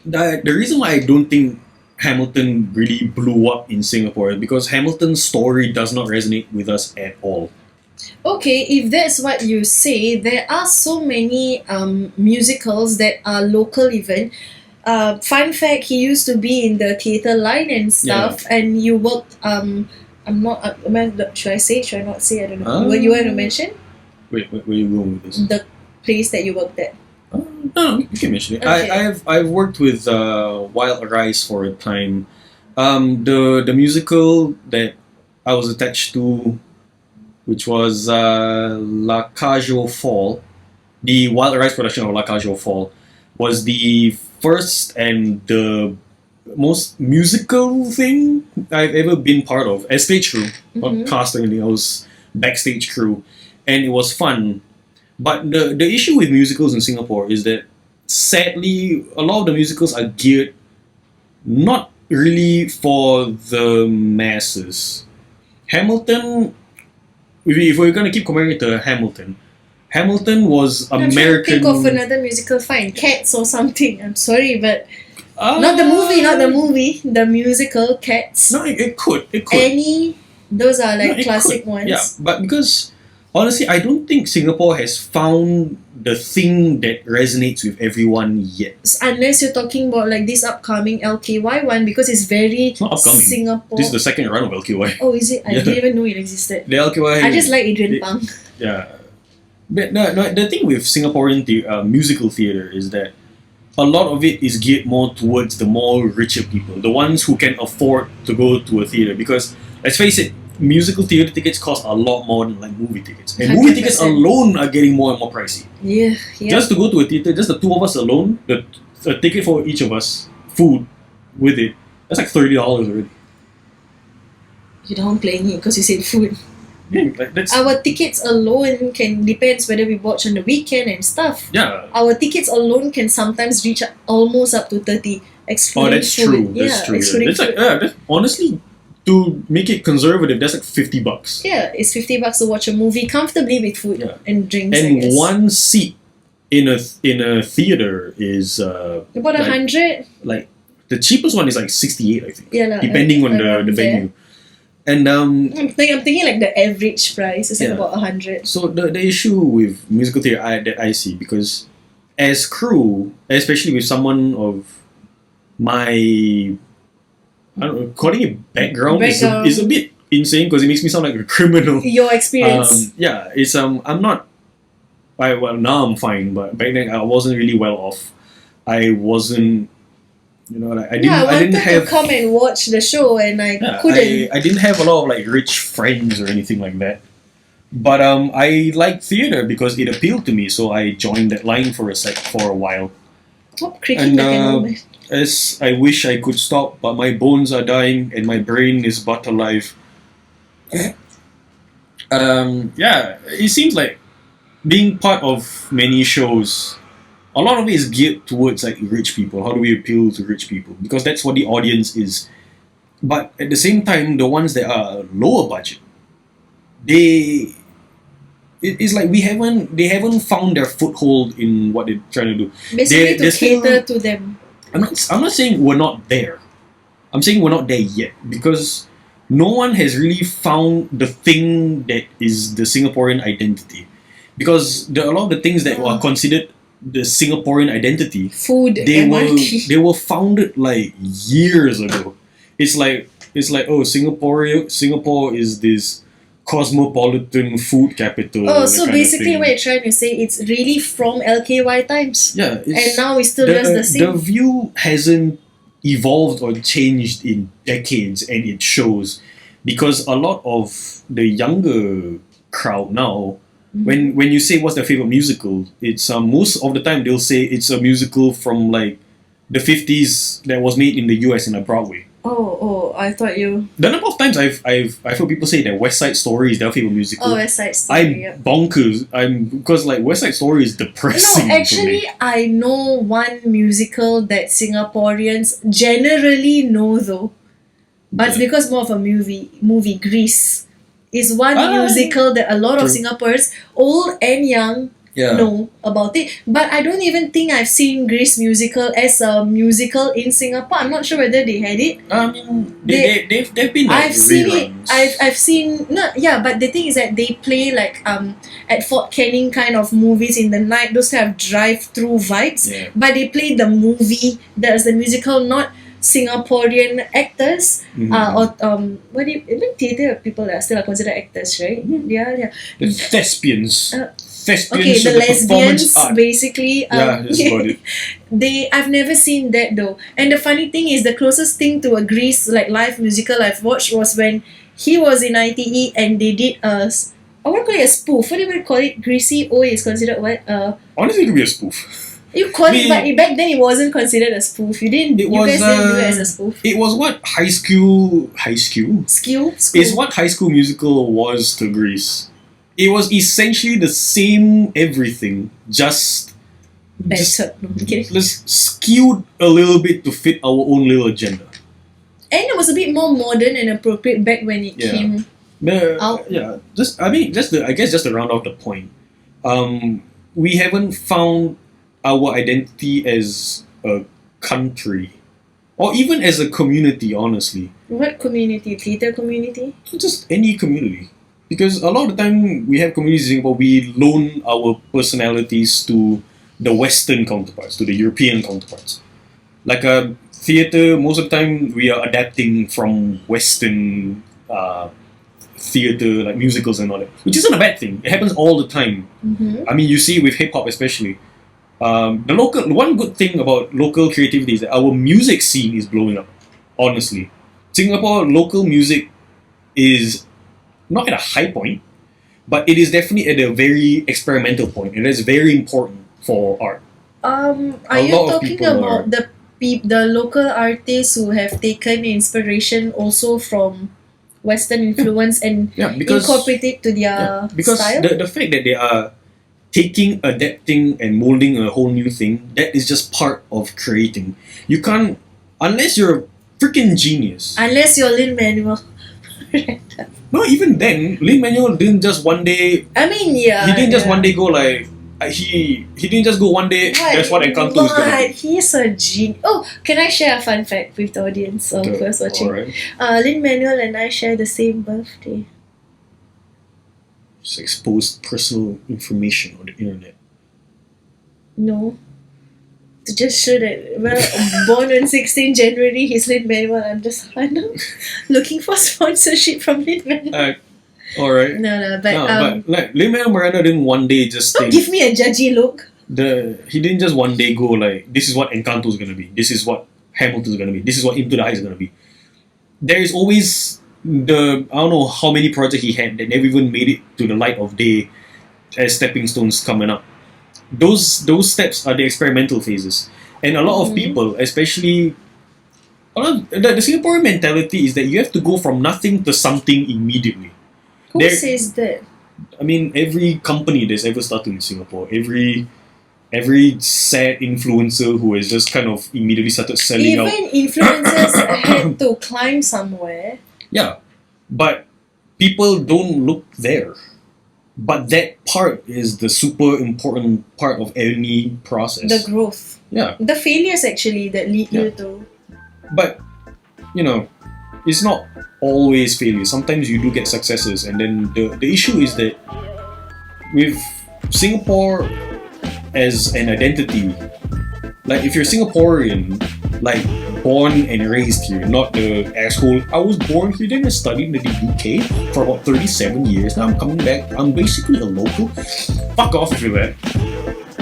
The reason why I don't think Hamilton really blew up in Singapore is because Hamilton's story does not resonate with us at all. Okay, if that's what you say, there are so many musicals that are local even. Fun fact, he used to be in the theatre line and stuff, and you worked. Should I say? Should I not say? I don't know. What you want to mention? Wait, where are you going with this? The place that you worked at. No, you can mention it. Okay. I've worked with Wild Rice for a time. The musical that I was attached to, which was La Cage aux Folles, the Wild Rice production of La Cage aux Folles, was the first and the most musical thing I've ever been part of as stage crew, not cast or anything. I was backstage crew, and it was fun. But the issue with musicals in Singapore is that sadly a lot of the musicals are geared not really for the masses. Hamilton, if we're gonna keep comparing it to Hamilton was I'm trying to American. think of another musical. Fine, Cats or something. I'm sorry, but not the movie. The musical Cats. No, it could. Any, those are like No, it classic could. ones. Yeah, but because honestly, I don't think Singapore has found the thing that resonates with everyone yet. Unless you're talking about like this upcoming LKY one, because it's very It's not upcoming. Singapore. This is the second run of LQY. Oh, is it? I Yeah. didn't even know it existed. The LQY. I just like Adrian Pang. Yeah. But no, the thing with Singaporean musical theatre is that a lot of it is geared more towards the more richer people, the ones who can afford to go to a theatre. Because let's face it, musical theatre tickets cost a lot more than like movie tickets, and movie tickets 100%. alone are getting more and more pricey. Yeah. Just to go to a theatre, just the two of us alone, a ticket for each of us, food with it, that's like $30 already. You're downplaying it because you said food. Yeah, like that's Our tickets alone depends whether we watch on the weekend and stuff. yeah. Our tickets alone can sometimes reach almost up to 30, excluding Oh, that's food. true. Yeah, That's true. excluding That's like food. that's, honestly, to make it conservative, that's like $50. Yeah, it's $50 to watch a movie comfortably with food Yeah. and drinks. I And guess. one seat in a theater is about like- 100. like the cheapest one is like 68, I think, Yeah, lah, depending on around the there. venue. And I'm thinking like the average price is like Yeah. about 100. so the issue with musical theatre that I see, because as crew, especially with someone of my, I don't know, calling it background, Background. is a bit insane because it makes me sound like a criminal. Your experience. Yeah, it's I'm not. Well, now I'm fine, but back then I wasn't really well off. I wasn't, like I I didn't wanted have. to come and watch the show and I Yeah, couldn't. I didn't have a lot of like rich friends or anything like that. But I liked theater because it appealed to me, so I joined that line for a while. Stop creaking like an old man. As I wish I could stop, but my bones are dying and my brain is but alive. Yeah, it seems like being part of many shows, a lot of it is geared towards like rich people. How do we appeal to rich people? Because that's what the audience is. But at the same time, the ones that are lower budget, it's like they haven't found their foothold in what they're trying to do. Basically, they're to still- cater to them. I'm not saying we're not there. I'm saying we're not there yet because no one has really found the thing that is the Singaporean identity. Because a lot of the things that were considered the Singaporean identity, Food, they MRT. were founded like years ago. It's like it's like, oh, Singapore is this cosmopolitan food capital. Oh, that so kind of basically thing. what you're trying to say, it's really from LKY times. Yeah, And now it's still just the The same. view hasn't evolved or changed in decades, and it shows because a lot of the younger crowd now, when you say what's their favorite musical, it's most of the time they'll say it's a musical from like the 50s that was made in the US in a Broadway. Oh, I thought you. The number of times I've heard people say that West Side Story is their favorite musical. Oh, West Side Story. I'm Yeah. bonkers. Because like West Side Story is depressing. No, for actually, me. I know one musical that Singaporeans generally know though, but it's Yeah. because more of a movie Grease is one musical that a lot of True. Singaporeans, old and young, Yeah. know about it. But I don't even think I've seen Grease musical as a musical in Singapore. I'm not sure whether they had it. I mean, they've been like I've seen it. reruns. I've seen but the thing is that they play like at Fort Canning kind of movies in the night, those kind of drive-through vibes. Yeah. But they play the movie, that's the musical, not Singaporean actors. What do you even theatre people that are still considered actors, right? Yeah. The thespians. Thespians Okay, the of the performance lesbians art. basically. Yeah, that's about it. I've never seen that though. And the funny thing is, the closest thing to a Grease like live musical I've watched was when he was in ITE and they did I want to call it a spoof. What do you call it? Greasy O is considered what? Honestly, it could be a spoof. You call it, but back then it wasn't considered a spoof. You guys didn't do it as a spoof. It was what high school School. is what High School Musical was to Grease. It was essentially the same everything, just Better. No, I'm kidding. just skewed a little bit to fit our own little agenda. And it was a bit more modern and appropriate back when it Yeah. came. Out. Yeah, I guess just to round off the point, we haven't found our identity as a country, or even as a community. Honestly, What community? Theatre community? just any community. Because a lot of the time we have communities in Singapore, we loan our personalities to the Western counterparts, to the European counterparts. Like a theatre, most of the time we are adapting from Western theatre, like musicals and all that, which isn't a bad thing. It happens all the time. Mm-hmm. I mean, you see it with hip hop especially. The one good thing about local creativity is that our music scene is blowing up. Honestly, Singapore local music is not at a high point, but it is definitely at a very experimental point, and that's very important for art. Are A you lot of talking people about the local artists who have taken inspiration also from Western influence and Yeah, because incorporate it to their because style? the fact that they are taking, adapting, and molding a whole new thing, that is just part of creating. You can't, unless you're a freaking genius. Unless you're Lin-Manuel. No, even then, Lin-Manuel didn't just one day. I mean, yeah. He didn't just yeah. one day go like. He didn't just go one day. That's what Encanto is gonna be. He's a genius. Oh, can I share a fun fact with the audience who's watching? Alright. Lin-Manuel and I share the same birthday. Just expose personal information on the internet. No. To just show that, born on 16 January, he's Lin-Manuel. I'm just Hana. Looking for sponsorship from Lin-Manuel. Alright. No, but But like Lin-Manuel Miranda didn't one day just don't think give me a judgy look. he didn't just one day go like, this is what Encanto is gonna be, this is what Hamilton is gonna be, this is what Into the Heights is gonna be. There is always I don't know how many projects he had that never even made it to the light of day as stepping stones coming up. Those steps are the experimental phases. And a lot of people, especially the Singaporean mentality is that you have to go from nothing to something immediately. Who says that? I mean, every company that's ever started in Singapore, every sad influencer who has just kind of immediately started selling out. Even influencers had to climb somewhere. Yeah, but people don't look there. But that part is the super important part of any process. The growth. Yeah, The failures actually that lead Yeah. you to. but it's not always failure. Sometimes you do get successes, and then the issue is that with Singapore as an identity, like if you're Singaporean, like born and raised here, not the asshole. I was born here, then I studied in the UK for about 37 years. Now I'm coming back. I'm basically a local. Fuck off if you're that.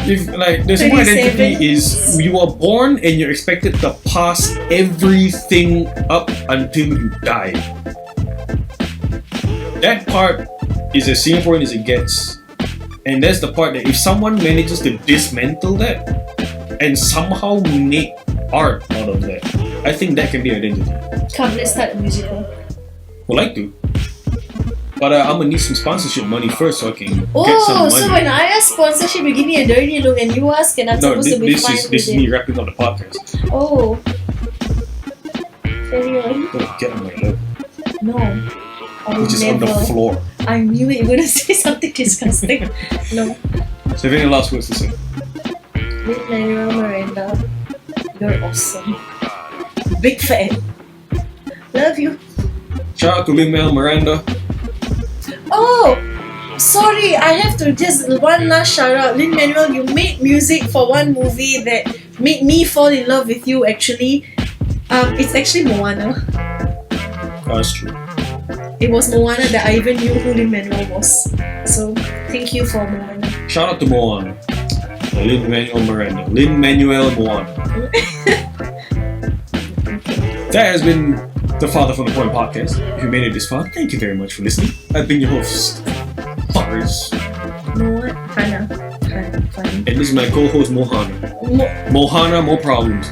If like the Singapore 37. identity is you are born and you're expected to pass everything up until you die. That part is as Singaporean as it gets. And that's the part that if someone manages to dismantle that and somehow make art out of that, I think that can be identity. Come, let's start a musical. Would like to. But I'm gonna need some sponsorship money first so I can get some Oh, money. so when I ask sponsorship, you give me a dirty look and you ask and I'm No, supposed to be this fine is with me it. wrapping up the podcast. Oh. Carry on. Don't get on my level, No. I would which is never. on the floor. I knew it. You were going to say something disgusting. No. So if any last words to say. Lin-Manuel Miranda, you're awesome. Big fan. Love you. Shout out to Lin-Manuel Miranda. Oh, sorry. I have to just one last shout out. Lin-Manuel, you made music for one movie that made me fall in love with you. Actually, it's actually Moana. Oh, that's true. It was Moana that I even knew who Lin-Manuel was. So thank you for Moana. Shout out to Moana. Lin-Manuel Miranda. Lin-Manuel Moana. That has been the Father from the Point podcast. If you made it this far, thank you very much for listening. I've been your host, Fariz. Hana. Funny. And this is my co-host, Mohana. Mohana, more problems.